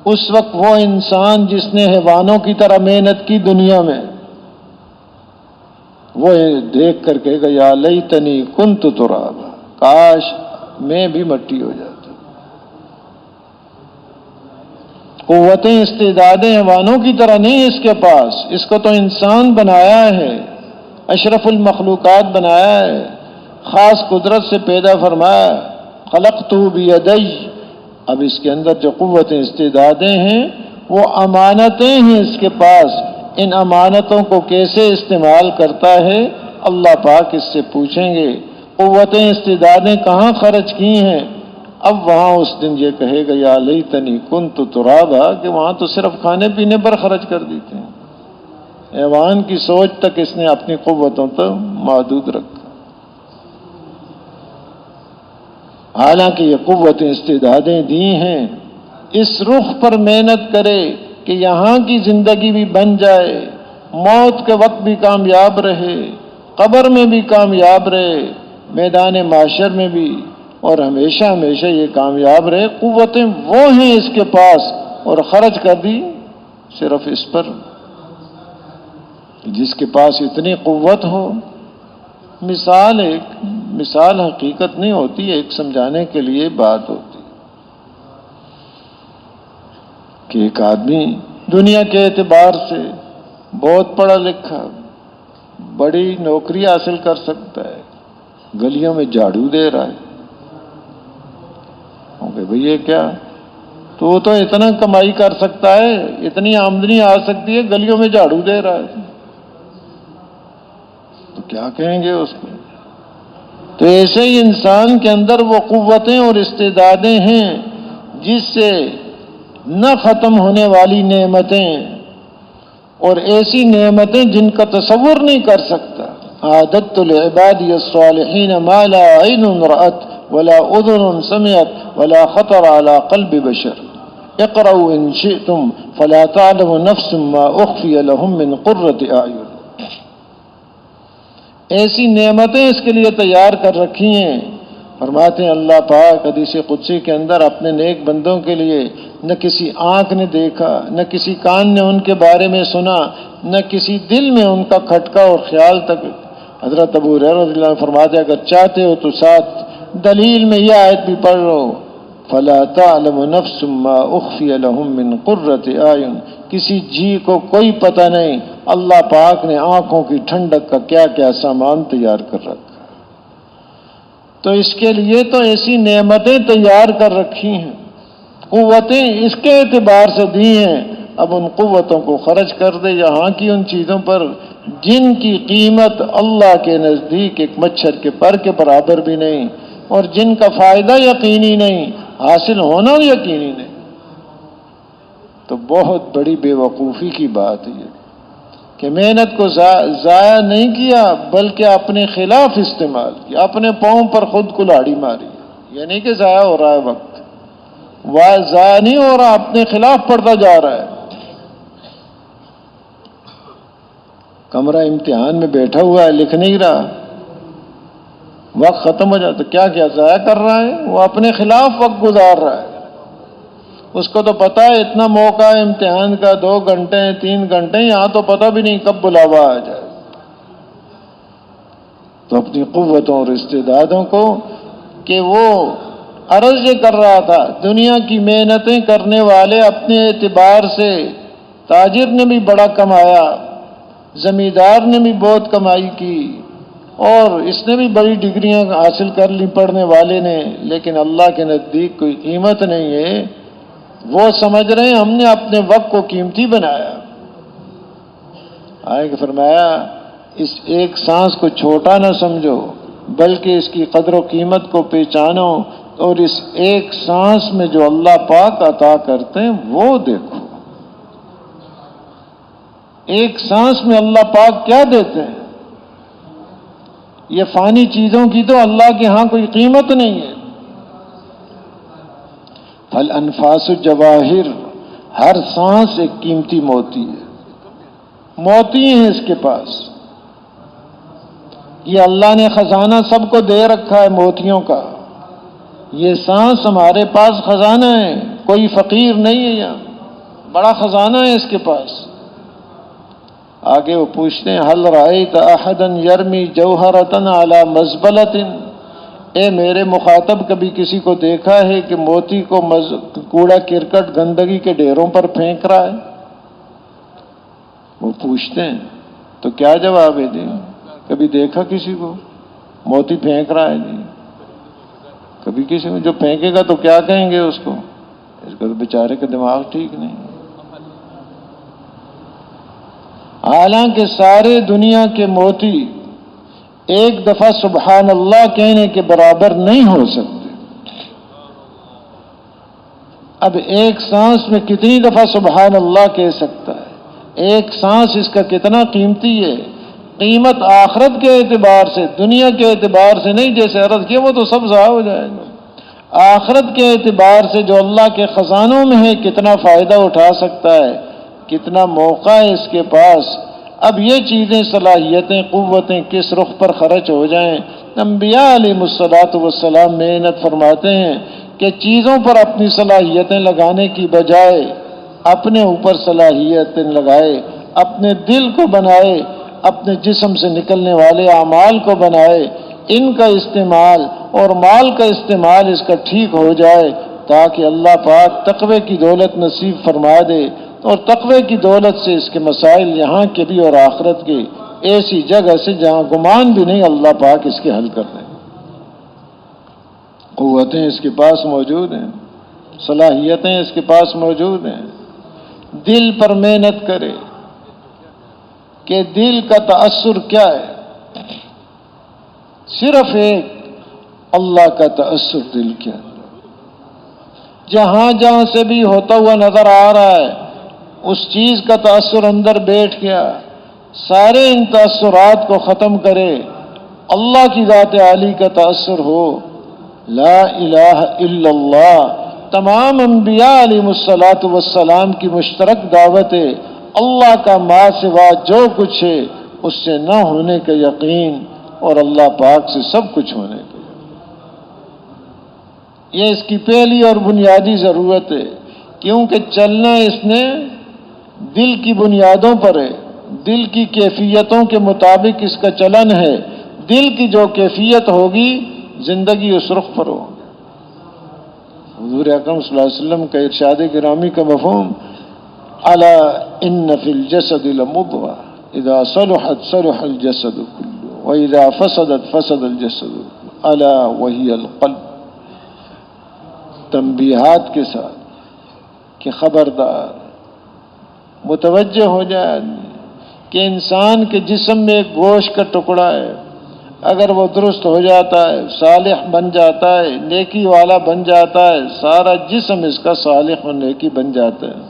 اس وقت وہ انسان جس نے حیوانوں کی طرح محنت کی دنیا میں، وہ دیکھ کر کہے گا یا لیتنی کنت ترابا، کاش میں بھی مٹی ہو جاتا. قوتیں استعدادیں حیوانوں کی طرح نہیں اس کے پاس. اس کو تو انسان بنایا ہے، اشرف المخلوقات بنایا ہے، خاص قدرت سے پیدا فرمایا. خلقتہ بیدی. اب اس کے اندر جو قوتیں استعدادیں ہیں وہ امانتیں ہیں اس کے پاس. ان امانتوں کو کیسے استعمال کرتا ہے اللہ پاک اس سے پوچھیں گے. قوتیں استعدادیں کہاں خرچ کی ہیں؟ اب وہاں اس دن یہ کہے گا یا لیتنی کنت ترابا، کہ وہاں تو صرف کھانے پینے پر خرچ کر دیتے ہیں. حیوان کی سوچ تک اس نے اپنی قوتوں تک محدود رکھا. حالانکہ یہ قوتیں استعدادیں دی ہیں. اس رخ پر محنت کرے کہ یہاں کی زندگی بھی بن جائے، موت کے وقت بھی کامیاب رہے، قبر میں بھی کامیاب رہے، میدان معاشر میں بھی، اور ہمیشہ ہمیشہ یہ کامیاب رہے. قوتیں وہ ہیں اس کے پاس، اور خرچ کر دی صرف اس پر. جس کے پاس اتنی قوت ہو، مثال حقیقت نہیں ہوتی، ایک سمجھانے کے لیے بات ہوتی کہ ایک آدمی دنیا کے اعتبار سے بہت پڑھا لکھا، بڑی نوکری حاصل کر سکتا ہے، گلیوں میں جھاڑو دے رہا ہے. کہ بھئی یہ کیا، تو اتنا کمائی کر سکتا ہے، اتنی آمدنی آ سکتی ہے، گلیوں میں جھاڑو دے رہا ہے، تو کیا کہیں گے اس کو؟ تو ایسے ہی انسان کے اندر وہ قوتیں اور استعدادیں ہیں جس سے نہ ختم ہونے والی نعمتیں، اور ایسی نعمتیں جن کا تصور نہیں کر سکتا. اعددت لعبادی الصالحین ما لا عین رأت ولا اذن سمعت ولا خطر على قلب بشر. اقرأوا ان شئتم فلا تعلم نفس ما اخفی لهم من قرۃ اعین. ایسی نعمتیں اس کے لیے تیار کر رکھی ہیں فرماتے ہیں اللہ پاک حدیث قدسی کے اندر اپنے نیک بندوں کے لیے نہ کسی آنکھ نے دیکھا، نہ کسی کان نے ان کے بارے میں سنا، نہ کسی دل میں ان کا کھٹکا اور خیال تک۔ حضرت ابو ہریرہ رضی اللہ عنہ فرماتے ہیں اگر چاہتے ہو تو ساتھ دلیل میں یہ آیت بھی پڑھ لو، فَلَا تَعْلَمُ نَفْسٌ مَّا أُخْفِيَ لَهُم مِّن قُرَّةِ أَعْيُنٍ، کسی جی کو کوئی پتہ نہیں اللہ پاک نے آنکھوں کی ٹھنڈک کا کیا کیا سامان تیار کر رکھا۔ تو اس کے لیے تو ایسی نعمتیں تیار کر رکھی ہیں، قوتیں اس کے اعتبار سے دی ہیں، اب ان قوتوں کو خرچ کر دے یہاں کی ان چیزوں پر جن کی قیمت اللہ کے نزدیک ایک مچھر کے پر کے برابر بھی نہیں، اور جن کا فائدہ یقینی نہیں، حاصل ہونا یقینی نہیں۔ تو بہت بڑی بے وقوفی کی بات ہے یہ کہ محنت کو ضائع نہیں کیا بلکہ اپنے خلاف استعمال کیا، اپنے پاؤں پر خود کلاڑی ماری۔ یہ نہیں کہ ضائع ہو رہا ہے وقت، ضائع نہیں ہو رہا، اپنے خلاف پڑتا جا رہا ہے۔ کمرہ امتحان میں بیٹھا ہوا ہے، لکھ نہیں رہا، وقت ختم ہو جاتا تو کیا ضائع کر رہا ہے؟ وہ اپنے خلاف وقت گزار رہا ہے۔ اس کو تو پتا ہے اتنا موقع ہے امتحان کا، 2 گھنٹے 3 گھنٹے، یہاں تو پتہ بھی نہیں کب بلاوا آ جائے۔ تو اپنی قوتوں اور استعدادوں کو کہ وہ عرض یہ کر رہا تھا دنیا کی محنتیں کرنے والے اپنے اعتبار سے، تاجر نے بھی بڑا کمایا، زمیندار نے بھی بہت کمائی کی، اور اس نے بھی بڑی ڈگریاں حاصل کر لی پڑھنے والے نے، لیکن اللہ کے نزدیک کوئی قیمت نہیں ہے۔ وہ سمجھ رہے ہیں ہم نے اپنے وقت کو قیمتی بنایا۔ آئے کہ فرمایا اس ایک سانس کو چھوٹا نہ سمجھو بلکہ اس کی قدر و قیمت کو پہچانو، اور اس ایک سانس میں جو اللہ پاک عطا کرتے ہیں وہ دیکھو۔ ایک سانس میں اللہ پاک کیا دیتے ہیں؟ یہ فانی چیزوں کی تو اللہ کے ہاں کوئی قیمت نہیں ہے۔ فالانفاس جواہر، ہر سانس ایک قیمتی موتی ہے، موتی ہیں اس کے پاس۔ یہ اللہ نے خزانہ سب کو دے رکھا ہے موتیوں کا، یہ سانس ہمارے پاس خزانہ ہے، کوئی فقیر نہیں ہے، یہاں بڑا خزانہ ہے اس کے پاس۔ آگے وہ پوچھتے ہیں حل رأیت احدا یرمی جوہرۃ علی مزبلۃ، اے میرے مخاطب کبھی کسی کو دیکھا ہے کہ موتی کو کوڑا کرکٹ گندگی کے ڈھیروں پر پھینک رہا ہے؟ وہ پوچھتے ہیں تو کیا جواب ہے جی؟ کبھی دیکھا کسی کو موتی پھینک رہا ہے جی؟ کبھی کسی کو جو پھینکے گا تو کیا کہیں گے اس کو؟ اس کا تو بیچارے کا دماغ ٹھیک نہیں۔ حالانکہ سارے دنیا کے موتی ایک دفعہ سبحان اللہ کہنے کے برابر نہیں ہو سکتے۔ اب ایک سانس میں کتنی دفعہ سبحان اللہ کہہ سکتا ہے؟ ایک سانس اس کا کتنا قیمتی ہے۔ قیمت آخرت کے اعتبار سے، دنیا کے اعتبار سے نہیں، جیسے عرض کیا وہ تو سب ضائع ہو جائے گا۔ آخرت کے اعتبار سے جو اللہ کے خزانوں میں ہے کتنا فائدہ اٹھا سکتا ہے، کتنا موقع ہے اس کے پاس۔ اب یہ چیزیں، صلاحیتیں، قوتیں کس رخ پر خرچ ہو جائیں۔ انبیاء علیہ الصلوۃ والسلام محنت فرماتے ہیں کہ چیزوں پر اپنی صلاحیتیں لگانے کی بجائے اپنے اوپر صلاحیتیں لگائے، اپنے دل کو بنائے، اپنے جسم سے نکلنے والے اعمال کو بنائے، ان کا استعمال اور مال کا استعمال اس کا ٹھیک ہو جائے تاکہ اللہ پاک تقوی کی دولت نصیب فرما دے، اور تقوی کی دولت سے اس کے مسائل یہاں کے بھی اور آخرت کے ایسی جگہ سے جہاں گمان بھی نہیں اللہ پاک اس کے حل کر دیں۔ قوتیں اس کے پاس موجود ہیں، صلاحیتیں اس کے پاس موجود ہیں۔ دل پر محنت کرے کہ دل کا تأثر کیا ہے، صرف ایک اللہ کا تأثر دل کے اندر جہاں جہاں سے بھی ہوتا ہوا نظر آ رہا ہے اس چیز کا تأثر اندر بیٹھ گیا، سارے ان تأثرات کو ختم کرے، اللہ کی ذات عالی کا تأثر ہو، لا الہ الا اللہ۔ تمام انبیاء علیہ الصلوۃ والسلام کی مشترک دعوت ہے، اللہ کا ما سوا جو کچھ ہے اس سے نہ ہونے کا یقین، اور اللہ پاک سے سب کچھ ہونے کا یقین۔ یہ اس کی پہلی اور بنیادی ضرورت ہے، کیونکہ چلنا اس نے دل کی بنیادوں پر ہے، دل کی کیفیتوں کے مطابق اس کا چلن ہے۔ دل کی جو کیفیت ہوگی زندگی اس رخ پر ہو۔ حضور اکرم صلی اللہ علیہ وسلم کا ارشاد گرامی کا مفہوم الا ان فی الجسد لمضغہ اذا صلحت صلح الجسد کلہ واذا فسدت فسد الجسد الا وہی القلب، تنبیہات کے ساتھ کہ خبردار، متوجہ ہو جائے کہ انسان کے جسم میں ایک گوشت کا ٹکڑا ہے، اگر وہ درست ہو جاتا ہے، صالح بن جاتا ہے، نیکی والا بن جاتا ہے، سارا جسم اس کا صالح و نیکی بن جاتا ہے،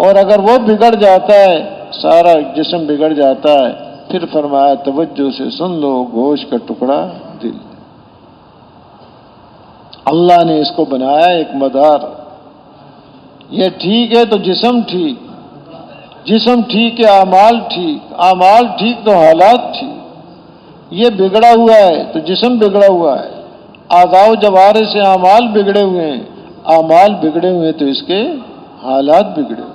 اور اگر وہ بگڑ جاتا ہے سارا جسم بگڑ جاتا ہے۔ پھر فرمایا توجہ سے سن لو، گوشت کا ٹکڑا دل، اللہ نے اس کو بنایا ایک مدار، یہ ٹھیک ہے تو جسم ٹھیک، جسم ٹھیک ہے اعمال ٹھیک، اعمال ٹھیک تو حالات ٹھیک، یہ بگڑا ہوا ہے تو جسم بگڑا ہوا ہے، اعضاء و جوارح سے اعمال بگڑے ہوئے ہیں، اعمال بگڑے ہوئے تو اس کے حالات بگڑے ہوئے،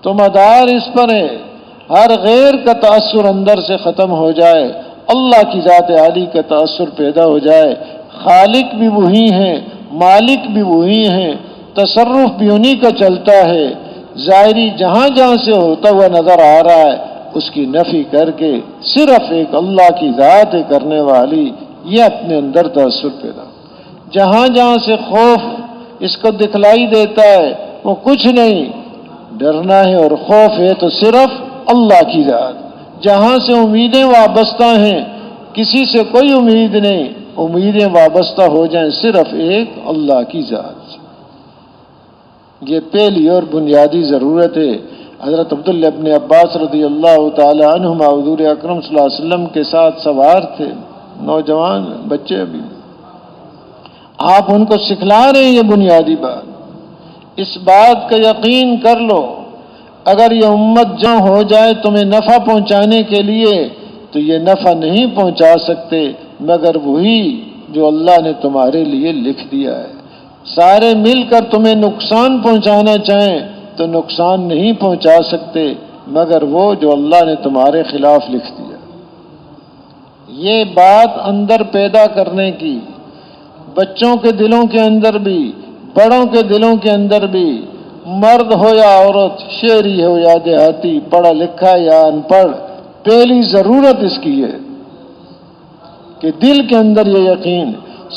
تو مدار اس پر ہے ہر غیر کا تأثر اندر سے ختم ہو جائے، اللہ کی ذات عالی کا تأثر پیدا ہو جائے۔ خالق بھی وہی ہیں، مالک بھی وہی ہیں، تصرف بھی انہی کا چلتا ہے، ظاہری جہاں جہاں سے ہوتا ہوا نظر آ رہا ہے اس کی نفی کر کے صرف ایک اللہ کی ذات کرنے والی، یہ اپنے اندر تأثر پیدا، جہاں جہاں سے خوف اس کو دکھلائی دیتا ہے وہ کچھ نہیں، ڈرنا ہے اور خوف ہے تو صرف اللہ کی ذات، جہاں سے امیدیں وابستہ ہیں کسی سے کوئی امید نہیں، امیدیں وابستہ ہو جائیں صرف ایک اللہ کی ذات سے، یہ پہلی اور بنیادی ضرورت ہے۔ حضرت عبداللہ ابن عباس رضی اللہ تعالی عنہما حضور اکرم صلی اللہ علیہ وسلم کے ساتھ سوار تھے، نوجوان بچے، ابھی آپ ان کو سکھلا رہے ہیں یہ بنیادی بات، اس بات کا یقین کر لو اگر یہ امت جمع ہو جائے تمہیں نفع پہنچانے کے لیے تو یہ نفع نہیں پہنچا سکتے مگر وہی جو اللہ نے تمہارے لیے لکھ دیا ہے، سارے مل کر تمہیں نقصان پہنچانا چاہیں تو نقصان نہیں پہنچا سکتے مگر وہ جو اللہ نے تمہارے خلاف لکھ دیا۔ یہ بات اندر پیدا کرنے کی، بچوں کے دلوں کے اندر بھی، بڑوں کے دلوں کے اندر بھی، مرد ہو یا عورت، شہری ہو یا دیہاتی، پڑھا لکھا یا ان پڑھ، پہلی ضرورت اس کی ہے کہ دل کے اندر یہ یقین،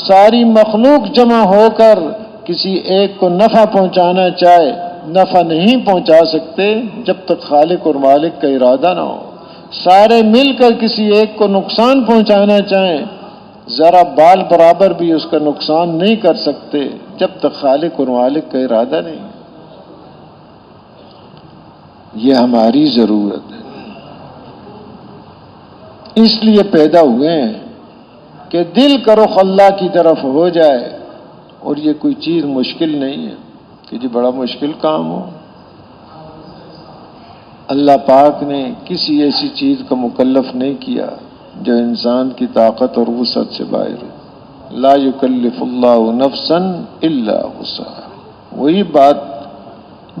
ساری مخلوق جمع ہو کر کسی ایک کو نفع پہنچانا چاہے نفع نہیں پہنچا سکتے جب تک خالق اور مالک کا ارادہ نہ ہو، سارے مل کر کسی ایک کو نقصان پہنچانا چاہیں ذرا بال برابر بھی اس کا نقصان نہیں کر سکتے جب تک خالق اور مالک کا ارادہ نہیں۔ یہ ہماری ضرورت ہے، اس لیے پیدا ہوئے ہیں کہ دل کا رخ اللہ کی طرف ہو جائے، اور یہ کوئی چیز مشکل نہیں ہے کہ جی بڑا مشکل کام ہو، اللہ پاک نے کسی ایسی چیز کا مکلف نہیں کیا جو انسان کی طاقت اور وسعت سے باہر ہے، لا یکلف اللہ نفسا الا وسعہا، وہی بات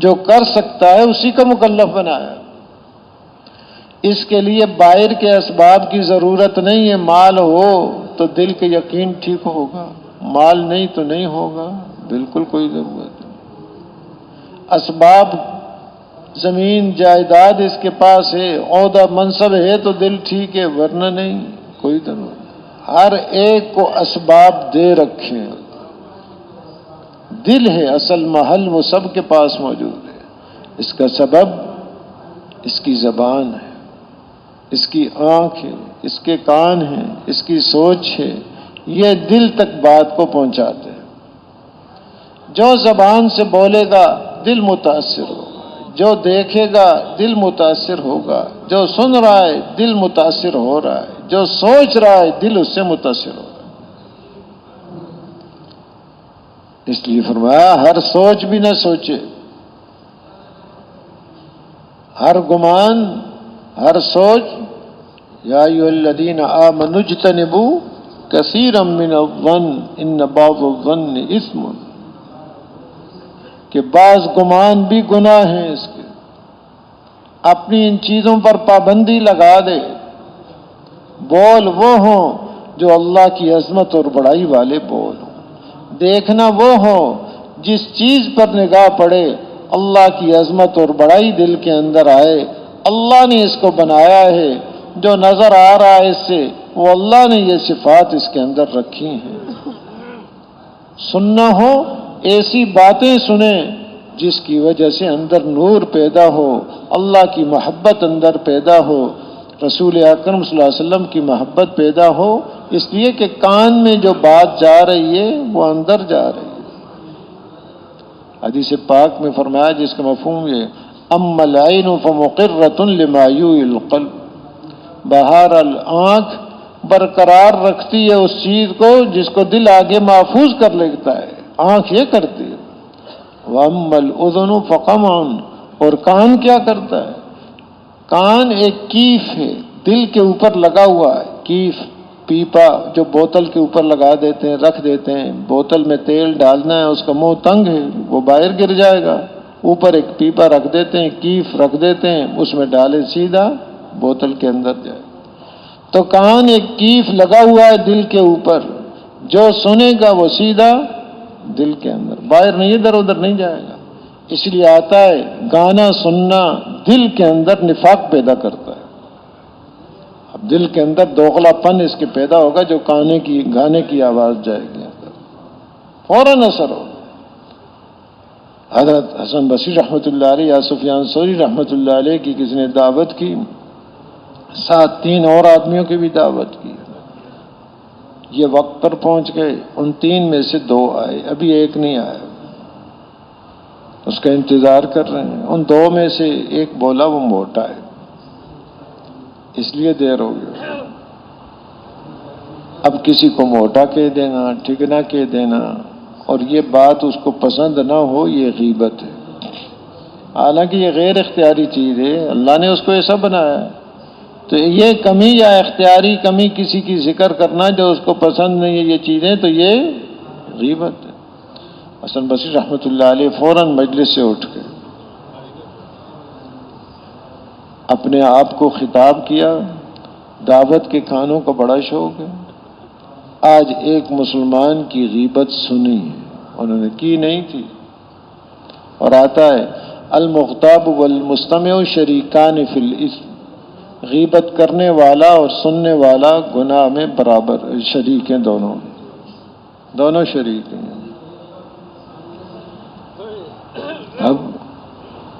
جو کر سکتا ہے اسی کا مکلف بنایا، اس کے لیے باہر کے اسباب کی ضرورت نہیں ہے، مال ہو تو دل کا یقین ٹھیک ہوگا، مال نہیں تو نہیں ہوگا، بالکل کوئی ضرورت نہیں، اسباب زمین جائیداد اس کے پاس ہے، عہدہ منصب ہے تو دل ٹھیک ہے، ورنہ نہیں کوئی ضرورت نہیں، ہر ایک کو اسباب دے رکھے، دل ہے اصل محل، وہ سب کے پاس موجود ہے، اس کا سبب اس کی زبان ہے، اس کی آنکھ ہے، اس کے کان ہیں، اس کی سوچ ہے، یہ دل تک بات کو پہنچاتے ہیں، جو زبان سے بولے گا دل متاثر ہوگا، جو دیکھے گا دل متاثر ہوگا، جو سن رہا ہے دل متاثر ہو رہا ہے، جو سوچ رہا ہے دل اس سے متاثر ہو رہا ہے، اس لیے فرمایا ہر سوچ بھی نہ سوچے، ہر گمان، ہر سوچ، یا ایھا الذین آمنوا اجتنبوا کثیرا من الظن ان بعض الظن اثم، کہ بعض گمان بھی گناہ ہیں اس کے۔ اپنی ان چیزوں پر پابندی لگا دے، بول وہ ہوں جو اللہ کی عظمت اور بڑائی والے بول ہوں، دیکھنا وہ ہو جس چیز پر نگاہ پڑے اللہ کی عظمت اور بڑائی دل کے اندر آئے، اللہ نے اس کو بنایا ہے، جو نظر آ رہا ہے اس سے وہ اللہ نے یہ صفات اس کے اندر رکھی ہیں۔ سننا ہو ایسی باتیں سنیں جس کی وجہ سے اندر نور پیدا ہو، اللہ کی محبت اندر پیدا ہو، رسول اکرم صلی اللہ علیہ وسلم کی محبت پیدا ہو، اس لیے کہ کان میں جو بات جا رہی ہے وہ اندر جا رہی ہے۔ حدیث پاک میں فرمایا جس کا مفہوم یہ، اما العین فمقرۃ لما یوحی القلب، بہرحال آنکھ برقرار رکھتی ہے اس چیز کو جس کو دل آگے محفوظ کر لیتا ہے، آنکھ یہ کرتی ہے۔ واما الاذن فقمع، اور کان کیا کرتا ہے؟ کان ایک کیف ہے، دل کے اوپر لگا ہوا ہے، کیف پیپا جو بوتل کے اوپر لگا دیتے ہیں، رکھ دیتے ہیں، بوتل میں تیل ڈالنا ہے، اس کا منہ تنگ ہے وہ باہر گر جائے گا، اوپر ایک پیپا رکھ دیتے ہیں، کیف رکھ دیتے ہیں، اس میں ڈالے سیدھا بوتل کے اندر جائے۔ تو کان ایک کیف لگا ہوا ہے دل کے اوپر، جو سنے گا وہ سیدھا دل کے اندر، باہر نہیں، ادھر ادھر نہیں جائے گا۔ اس لیے آتا ہے گانا سننا دل کے اندر نفاق پیدا کرتا ہے۔ اب دل کے اندر دوغلا پن اس کے پیدا ہوگا جو گانے کی آواز جائے گی، فوراً اثر ہوگا۔ حضرت حسن بصری رحمۃ اللہ علیہ یا سفیان ثوری رحمۃ اللہ علیہ کی کسی نے دعوت کی، ساتھ 3 اور آدمیوں کی بھی دعوت کی، یہ وقت پر پہنچ گئے، ان 3 میں سے 2 آئے، ابھی ایک نہیں آیا، اس کا انتظار کر رہے ہیں۔ ان 2 میں سے ایک بولا وہ موٹا ہے، اس لیے دیر ہو گئی۔ اب کسی کو موٹا کہہ دینا، ٹھکنا کہہ دینا، اور یہ بات اس کو پسند نہ ہو، یہ غیبت ہے۔ حالانکہ یہ غیر اختیاری چیز ہے، اللہ نے اس کو ایسا بنایا ہے، تو یہ کمی یا اختیاری کمی کسی کی ذکر کرنا جو اس کو پسند نہیں ہے یہ چیزیں، تو یہ غیبت ہے۔ حسن بصری رحمۃ اللہ علیہ فوراً مجلس سے اٹھ گئے، اپنے آپ کو خطاب کیا، دعوت کے کھانوں کا بڑا شوق ہے، آج ایک مسلمان کی غیبت سنی ہے، انہوں نے کی نہیں تھی۔ اور آتا ہے المغتاب والمستمع شریکان فی الاثم، غیبت کرنے والا اور سننے والا گناہ میں برابر شریک ہیں، دونوں شریک ہیں۔ اب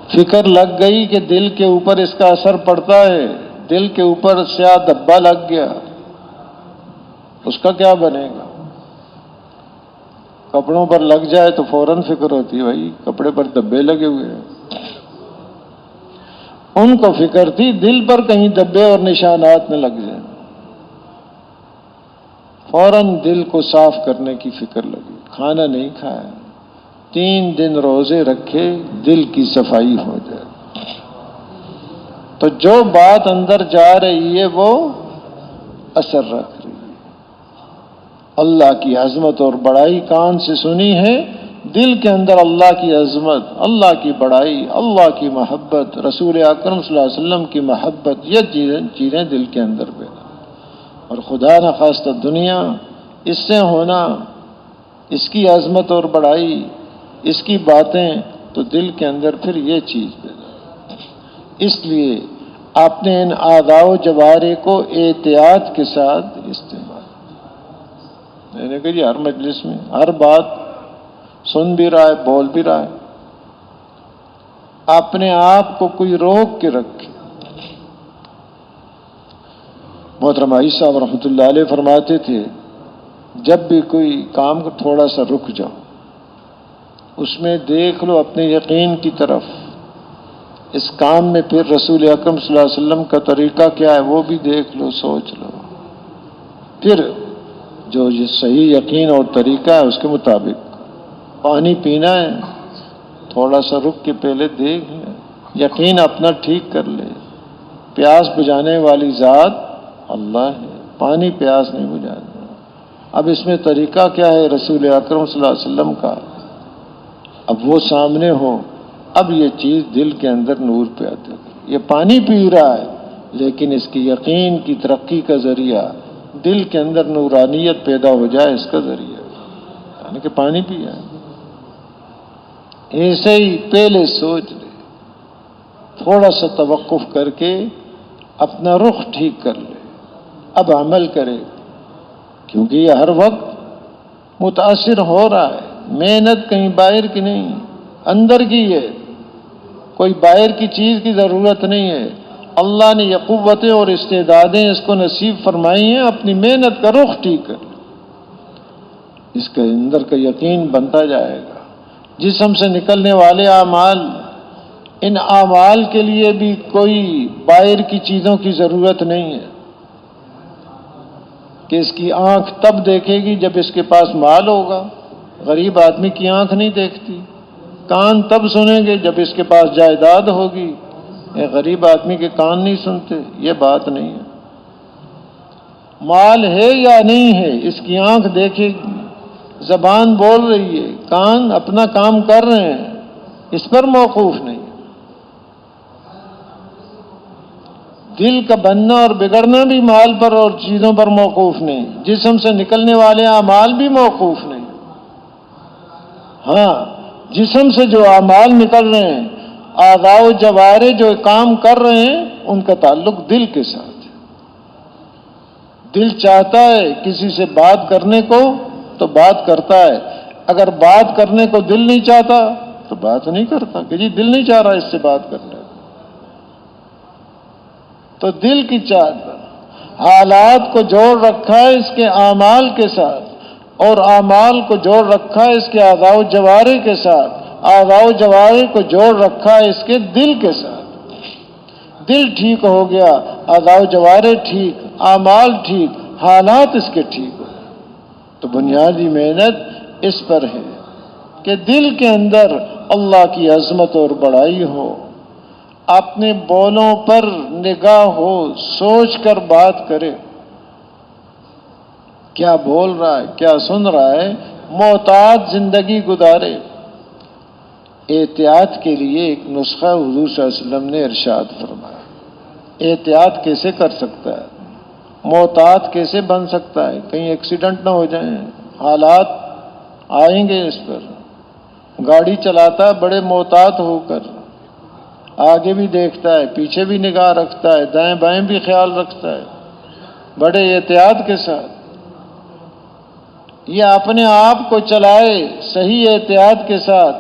فکر لگ گئی کہ دل کے اوپر اس کا اثر پڑتا ہے، دل کے اوپر سیاہ دھبا لگ گیا، اس کا کیا بنے گا؟ کپڑوں پر لگ جائے تو فوراً فکر ہوتی ہے، بھائی کپڑے پر دھبے لگے ہوئے ہیں۔ ان کو فکر تھی دل پر کہیں دھبے اور نشانات نہ لگ جائیں، فوراً دل کو صاف کرنے کی فکر لگی، کھانا نہیں کھایا، 3 دن روزے رکھے، دل کی صفائی ہو جائے۔ تو جو بات اندر جا رہی ہے وہ اثر رکھ رہی ہے۔ اللہ کی عظمت اور بڑائی کان سے سنی ہے، دل کے اندر اللہ کی عظمت، اللہ کی بڑائی، اللہ کی محبت، رسول اکرم صلی اللہ علیہ وسلم کی محبت، یہ چیزیں دل کے اندر پیدا، اور خدا نخواستہ دنیا اس سے ہونا، اس کی عظمت اور بڑائی، اس کی باتیں، تو دل کے اندر پھر یہ چیز پیدا۔ اس لیے آپ نے ان اعضاء و جوارح کو احتیاط کے ساتھ استعمال، میں نے کہا جی ہر مجلس میں ہر بات سن بھی رہا ہے، بول بھی رہا ہے، اپنے آپ کو کوئی روک کے رکھے۔ محترم عائشہ صاحب رحمۃ اللہ علیہ فرماتے تھے جب بھی کوئی کام کو تھوڑا سا رک جاؤ، اس میں دیکھ لو اپنے یقین کی طرف، اس کام میں پھر رسول اکرم صلی اللہ علیہ وسلم کا طریقہ کیا ہے وہ بھی دیکھ لو، سوچ لو، پھر جو یہ صحیح یقین اور طریقہ ہے اس کے مطابق پانی پینا ہے، تھوڑا سا رک کے پہلے دیکھ لے، یقین اپنا ٹھیک کر لے، پیاس بجھانے والی ذات اللہ ہے، پانی پیاس نہیں بجھاتا، اب اس میں طریقہ کیا ہے رسول اکرم صلی اللہ علیہ وسلم کا؟ اب وہ سامنے ہو، اب یہ چیز دل کے اندر نور پہ آتی ہے۔ یہ پانی پی رہا ہے لیکن اس کی یقین کی ترقی کا ذریعہ دل کے اندر نورانیت پیدا ہو جائے، اس کا ذریعہ یعنی کہ پانی پیا ہے۔ ایسے ہی پہلے سوچ لے، تھوڑا سا توقف کر کے اپنا رخ ٹھیک کر لے، اب عمل کرے، کیونکہ یہ ہر وقت متاثر ہو رہا ہے۔ محنت کہیں باہر کی نہیں، اندر کی ہے، کوئی باہر کی چیز کی ضرورت نہیں ہے۔ اللہ نے یہ قوتیں اور استعدادیں اس کو نصیب فرمائی ہیں، اپنی محنت کا رخ ٹھیک کر، اس کے اندر کا یقین بنتا جائے گا۔ جسم سے نکلنے والے اعمال، ان اعمال کے لیے بھی کوئی باہر کی چیزوں کی ضرورت نہیں ہے کہ اس کی آنکھ تب دیکھے گی جب اس کے پاس مال ہوگا۔ غریب آدمی کی آنکھ نہیں دیکھتی۔ کان تب سنیں گے جب اس کے پاس جائیداد ہوگی۔ یہ غریب آدمی کے کان نہیں سنتے، یہ بات نہیں ہے۔ مال ہے یا نہیں ہے اس کی آنکھ دیکھے گی، زبان بول رہی ہے، کان اپنا کام کر رہے ہیں، اس پر موقوف نہیں۔ دل کا بننا اور بگڑنا بھی مال پر اور چیزوں پر موقوف نہیں، جسم سے نکلنے والے اعمال بھی موقوف نہیں۔ ہاں، جسم سے جو اعمال نکل رہے ہیں، اعضاء و جوارح جو کام کر رہے ہیں، ان کا تعلق دل کے ساتھ ہے۔ دل چاہتا ہے کسی سے بات کرنے کو تو بات کرتا ہے، اگر بات کرنے کو دل نہیں چاہتا تو بات نہیں کرتا کہ جی دل نہیں چاہ رہا اس سے بات کرنے کو۔ تو دل کی چاہت حالات کو جوڑ رکھا ہے اس کے اعمال کے ساتھ، اور اعمال کو جوڑ رکھا ہے اس کے اعضاء و جوارح کے ساتھ، اعضاء و جوارح کو جوڑ رکھا ہے اس کے دل کے ساتھ۔ دل ٹھیک ہو گیا، اعضاء و جوارح ٹھیک، اعمال ٹھیک، حالات اس کے ٹھیک ہو۔ تو بنیادی محنت اس پر ہے کہ دل کے اندر اللہ کی عظمت اور بڑائی ہو، اپنے بولوں پر نگاہ ہو، سوچ کر بات کرے، کیا بول رہا ہے، کیا سن رہا ہے، محتاط زندگی گزارے۔ احتیاط کے لیے ایک نسخہ حضور صلی اللہ علیہ وسلم نے ارشاد فرمایا۔ احتیاط کیسے کر سکتا ہے، محتاط کیسے بن سکتا ہے؟ کہیں ایکسیڈنٹ نہ ہو جائیں، حالات آئیں گے اس پر۔ گاڑی چلاتا ہے بڑے محتاط ہو کر، آگے بھی دیکھتا ہے، پیچھے بھی نگاہ رکھتا ہے، دائیں بائیں بھی خیال رکھتا ہے، بڑے احتیاط کے ساتھ۔ یہ اپنے آپ کو چلائے صحیح احتیاط کے ساتھ۔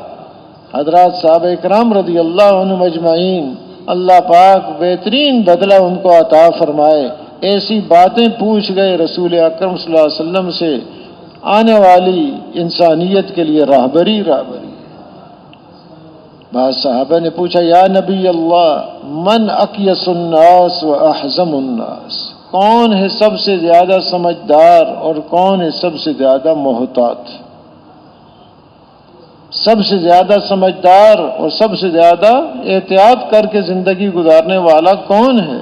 حضرات صحابہ اکرام رضی اللہ عنہم اجمعین، اللہ پاک بہترین بدلہ ان کو عطا فرمائے، ایسی باتیں پوچھ گئے رسول اکرم صلی اللہ علیہ وسلم سے، آنے والی انسانیت کے لیے راہبری۔ بعض صحابہ نے پوچھا، یا نبی اللہ، من اکیس الناس و احزم الناس، کون ہے سب سے زیادہ سمجھدار اور کون ہے سب سے زیادہ محتاط؟ سب سے زیادہ سمجھدار اور سب سے زیادہ احتیاط کر کے زندگی گزارنے والا کون ہے؟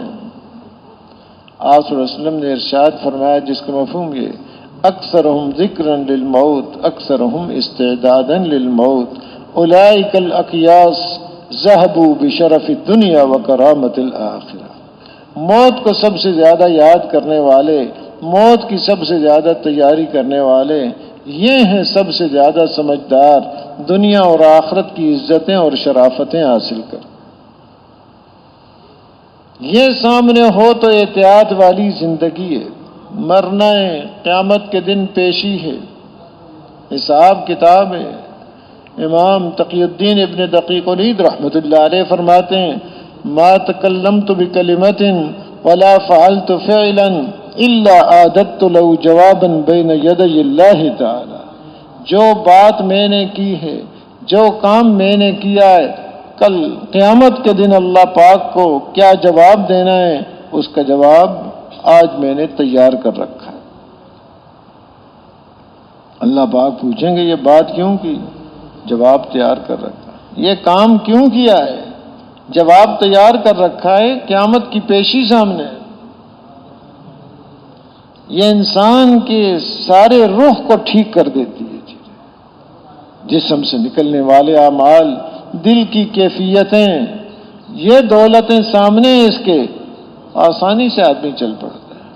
آپ صلی اللہ علیہ وسلم نے ارشاد فرمایا، جس کا مفہوم یہ، اکثرہم ذکرا للموت اکثرہم استعدادا للموت اولئک الاکیاس ذہبوا بشرف الدنیا وکرامت الآخرہ۔ موت کو سب سے زیادہ یاد کرنے والے، موت کی سب سے زیادہ تیاری کرنے والے، یہ ہیں سب سے زیادہ سمجھدار، دنیا اور آخرت کی عزتیں اور شرافتیں حاصل کر۔ یہ سامنے ہو تو احتیاط والی زندگی ہے، مرنا ہے، قیامت کے دن پیشی ہے، حساب کتاب ہے۔ امام تقی الدین ابن دقیق العید رحمۃ اللہ علیہ فرماتے ہیں، ما تکلمت بکلمۃ ولا فعلت فعلا الا اعددت له جوابا بین یدی اللہ تعالی۔ جو بات میں نے کی ہے، جو کام میں نے کیا ہے، کل قیامت کے دن اللہ پاک کو کیا جواب دینا ہے، اس کا جواب آج میں نے تیار کر رکھا ہے۔ اللہ پاک پوچھیں گے یہ بات کیوں کی؟ جواب تیار کر رکھا ہے۔ یہ کام کیوں کیا ہے؟ جواب تیار کر رکھا ہے، قیامت کی پیشی سامنے ہے۔ یہ انسان کے سارے روح کو ٹھیک کر دیتی ہے جسم سے نکلنے والے اعمال، دل کی کیفیتیں، یہ دولتیں سامنے اس کے آسانی سے آدمی چل پڑتا ہے۔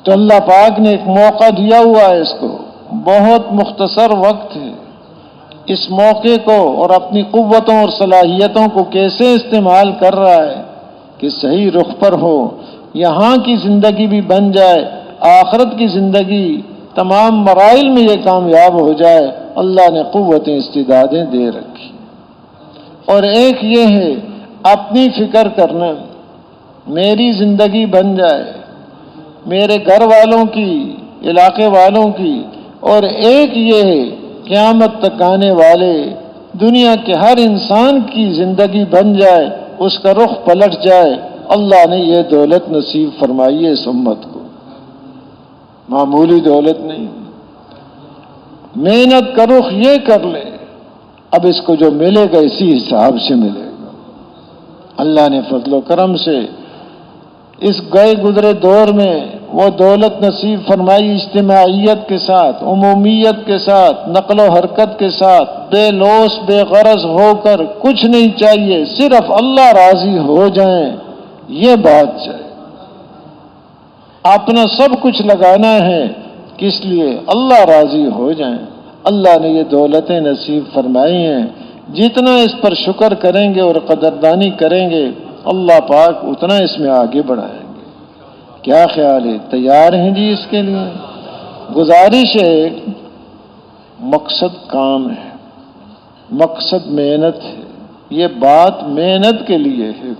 تو اللہ پاک نے ایک موقع دیا ہوا ہے اس کو، بہت مختصر وقت ہے، اس موقع کو اور اپنی قوتوں اور صلاحیتوں کو کیسے استعمال کر رہا ہے کہ صحیح رخ پر ہو، یہاں کی زندگی بھی بن جائے، آخرت کی زندگی تمام مراحل میں یہ کامیاب ہو جائے۔ اللہ نے قوتیں استعدادیں دے رکھی۔ اور ایک یہ ہے اپنی فکر کرنا، میری زندگی بن جائے، میرے گھر والوں کی، علاقے والوں کی، اور ایک یہ ہے قیامت تک آنے والے دنیا کے ہر انسان کی زندگی بن جائے، اس کا رخ پلٹ جائے۔ اللہ نے یہ دولت نصیب فرمائی ہے اس امت کو، معمولی دولت نہیں۔ محنت کا رخ یہ کر لے، اب اس کو جو ملے گا اسی حساب سے ملے گا۔ اللہ نے فضل و کرم سے اس گئے گزرے دور میں وہ دولت نصیب فرمائی، اجتماعیت کے ساتھ، عمومیت کے ساتھ، نقل و حرکت کے ساتھ، بے لوث بے غرض ہو کر، کچھ نہیں چاہیے، صرف اللہ راضی ہو جائیں، یہ بات چاہیے۔ اپنا سب کچھ لگانا ہے، کس لیے؟ اللہ راضی ہو جائیں۔ اللہ نے یہ دولتیں نصیب فرمائی ہیں، جتنا اس پر شکر کریں گے اور قدردانی کریں گے، اللہ پاک اتنا اس میں آگے بڑھائیں گے۔ کیا خیال ہے؟ تیار ہیں جی اس کے لیے؟ گزارش ہے، مقصد کام ہے، مقصد محنت ہے، یہ بات محنت کے لیے ہے،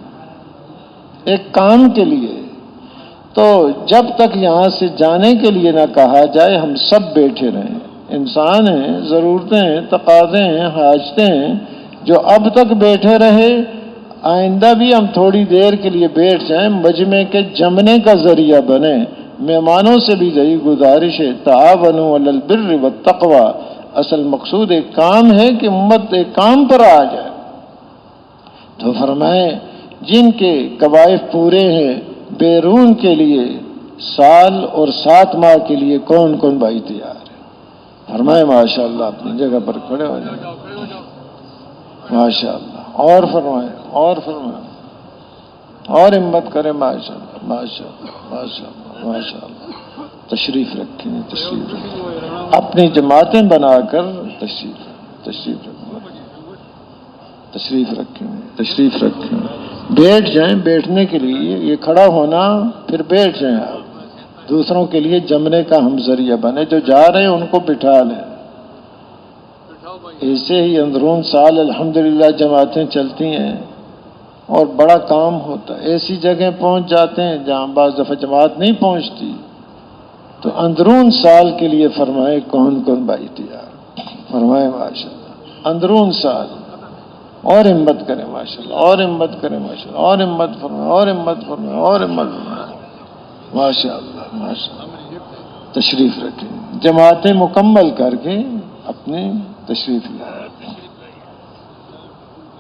ایک کام کے لیے۔ تو جب تک یہاں سے جانے کے لیے نہ کہا جائے، ہم سب بیٹھے رہیں۔ انسان ہیں، ضرورتیں ہیں، تقاضے ہیں، حاجتیں ہیں، جو اب تک بیٹھے رہے، آئندہ بھی ہم تھوڑی دیر کے لیے بیٹھ جائیں، مجمع کے جمنے کا ذریعہ بنیں۔ مہمانوں سے بھی یہی گزارش ہے، تعاونوا علی البر والتقوی۔ اصل مقصود ایک کام ہے کہ امت ایک کام پر آ جائے۔ تو فرمائیں جن کے قوائف پورے ہیں، بیرون کے لیے سال اور 7 ماہ کے لیے کون کون بھائی تیار ہے؟ فرمائیں ماشاءاللہ، اپنی جگہ پر کھڑے ہو جائیں، ماشاءاللہ، اور فرمائیں، اور فرمائیں، اور ہمت کریں، ماشاءاللہ ماشاءاللہ ماشاءاللہ ماشاءاللہ۔ تشریف رکھیں، تشریف رکھیں، اپنی جماعتیں بنا کر تشریف رکھیں، تشریف رکھیں، تشریف رکھیں، بیٹھ جائیں۔ بیٹھنے کے لیے یہ کھڑا ہونا، پھر بیٹھ جائیں آپ، دوسروں کے لیے جمنے کا ہم ذریعہ بنے، جو جا رہے ہیں ان کو بٹھا لیں۔ ایسے ہی اندرون سال الحمدللہ جماعتیں چلتی ہیں اور بڑا کام ہوتا ہے۔ ایسی جگہ پہنچ جاتے ہیں جہاں بعض دفعہ جماعت نہیں پہنچتی، تو اندرون سال کے لیے فرمائے کون کون بھائی تیار؟ فرمائے ماشاءاللہ، اندرون سال، اور ہمت کریں ماشاءاللہ، اور ہمت کریں ماشاءاللہ، اور ہمت فرمائیں، اور ہمت فرمائیں، اور ہمت فرمائیں، ماشاءاللہ ماشاءاللہ۔ تشریف رکھیں، جماعتیں مکمل کر کے اپنے تشریف لائیں۔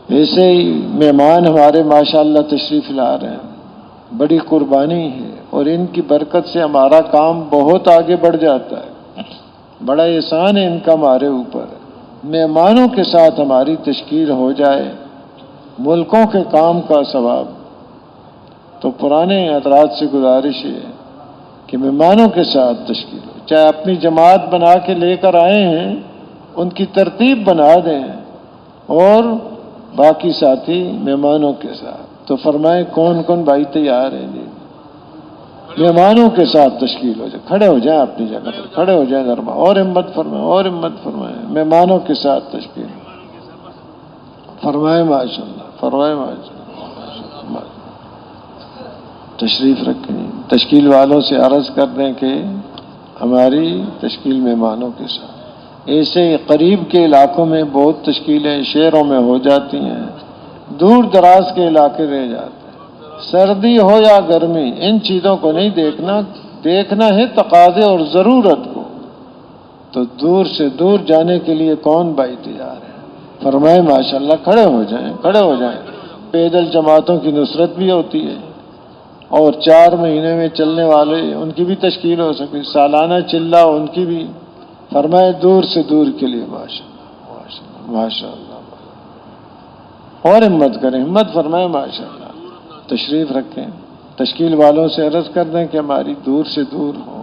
ایسے ہی مہمان ہمارے ماشاءاللہ تشریف لا رہے ہیں، بڑی قربانی ہے، اور ان کی برکت سے ہمارا کام بہت آگے بڑھ جاتا ہے، بڑا احسان ہے ان کا ہمارے اوپر۔ مہمانوں کے ساتھ ہماری تشکیل ہو جائے، ملکوں کے کام کا ثواب۔ تو پرانے حضرات سے گزارش ہے کہ مہمانوں کے ساتھ تشکیل ہو، چاہے اپنی جماعت بنا کے لے کر آئے ہیں ان کی ترتیب بنا دیں، اور باقی ساتھی مہمانوں کے ساتھ۔ تو فرمائیں کون کون بھائی تیار ہیں جی؟ مہمانوں کے ساتھ تشکیل ہو جائے، کھڑے ہو جائیں اپنی جگہ پر، کھڑے ہو جائیں دربار، اور ہمت فرمائیں، اور ہمت فرمائیں، مہمانوں کے ساتھ تشکیل فرمائیں ماشاءاللہ، فرمائیں ماشاءاللہ۔ تشریف رکھیں، تشکیل والوں سے عرض کر دیں کہ ہماری تشکیل مہمانوں کے ساتھ۔ ایسے قریب کے علاقوں میں بہت تشکیلیں شہروں میں ہو جاتی ہیں، دور دراز کے علاقے رہ جاتے ہیں۔ سردی ہو یا گرمی، ان چیزوں کو نہیں دیکھنا، دیکھنا ہے تقاضے اور ضرورت کو۔ تو دور سے دور جانے کے لیے کون بھائی تیار ہے؟ فرمائے ماشاءاللہ، کھڑے ہو جائیں، کھڑے ہو جائیں۔ پیدل جماعتوں کی نصرت بھی ہوتی ہے، اور 4 مہینے میں چلنے والے ان کی بھی تشکیل ہو سکتی، سالانہ چلہ ان کی بھی، فرمائے دور سے دور کے لیے ماشاء اللہ ماشاء اللہ ماشاء اللہ، اور ہمت کریں، ہمت فرمائے ماشاء اللہ، تشریف رکھیں، تشکیل والوں سے عرض کر دیں کہ ہماری دور سے دور ہو۔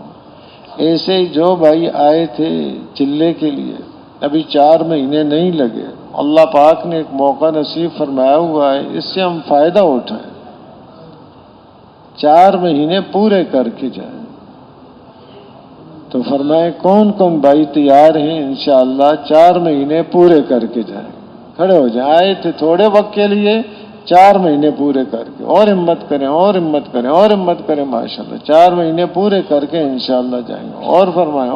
ایسے ہی جو بھائی آئے تھے چلے کے لیے ابھی 4 مہینے نہیں لگے، اللہ پاک نے ایک موقع نصیب فرمایا ہوا ہے، اس سے ہم فائدہ اٹھائیں، 4 مہینے پورے کر کے جائیں۔ تو فرمائے کون کون بھائی تیار ہیں انشاءاللہ 4 مہینے پورے کر کے جائیں، کھڑے ہو جائیں، آئے تھے تھوڑے وقت کے لیے، 4 مہینے پورے کر کے، اور ہمت کریں اور ہمت کریں اور ہمت کریں ماشاءاللہ، 4 مہینے پورے کر کے انشاءاللہ جائیں گے، اور فرمائیں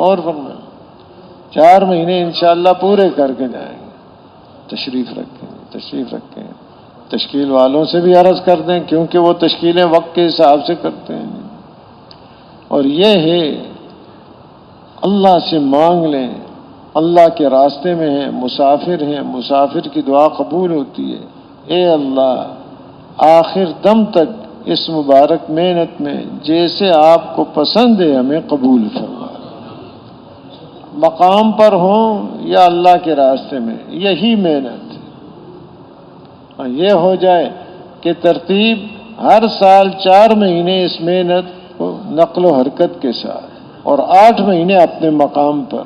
4 مہینے انشاءاللہ پورے کر کے جائیں گے۔ تشریف رکھیں تشریف رکھیں، تشکیل والوں سے بھی عرض کر دیں کیونکہ وہ تشکیلیں وقت کے حساب سے کرتے ہیں، اور یہ ہے اللہ سے مانگ لیں، اللہ کے راستے میں ہیں، مسافر کی دعا قبول ہوتی ہے، اے اللہ آخر دم تک اس مبارک محنت میں جیسے آپ کو پسند ہے ہمیں قبول فرما، مقام پر ہوں یا اللہ کے راستے میں، یہی محنت ہے، یہ ہو جائے کہ ترتیب ہر سال 4 مہینے اس محنت کو نقل و حرکت کے ساتھ، اور 8 مہینے اپنے مقام پر،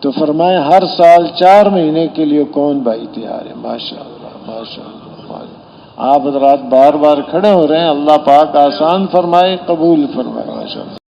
تو فرمائیں ہر سال 4 مہینے کے لیے کون بھائی تیار ہے؟ ماشاء اللہ ماشاء اللہ ماشاء اللہ۔ آپ حضرات بار بار کھڑے ہو رہے ہیں، اللہ پاک آسان فرمائے، قبول فرمائے ماشاء اللہ۔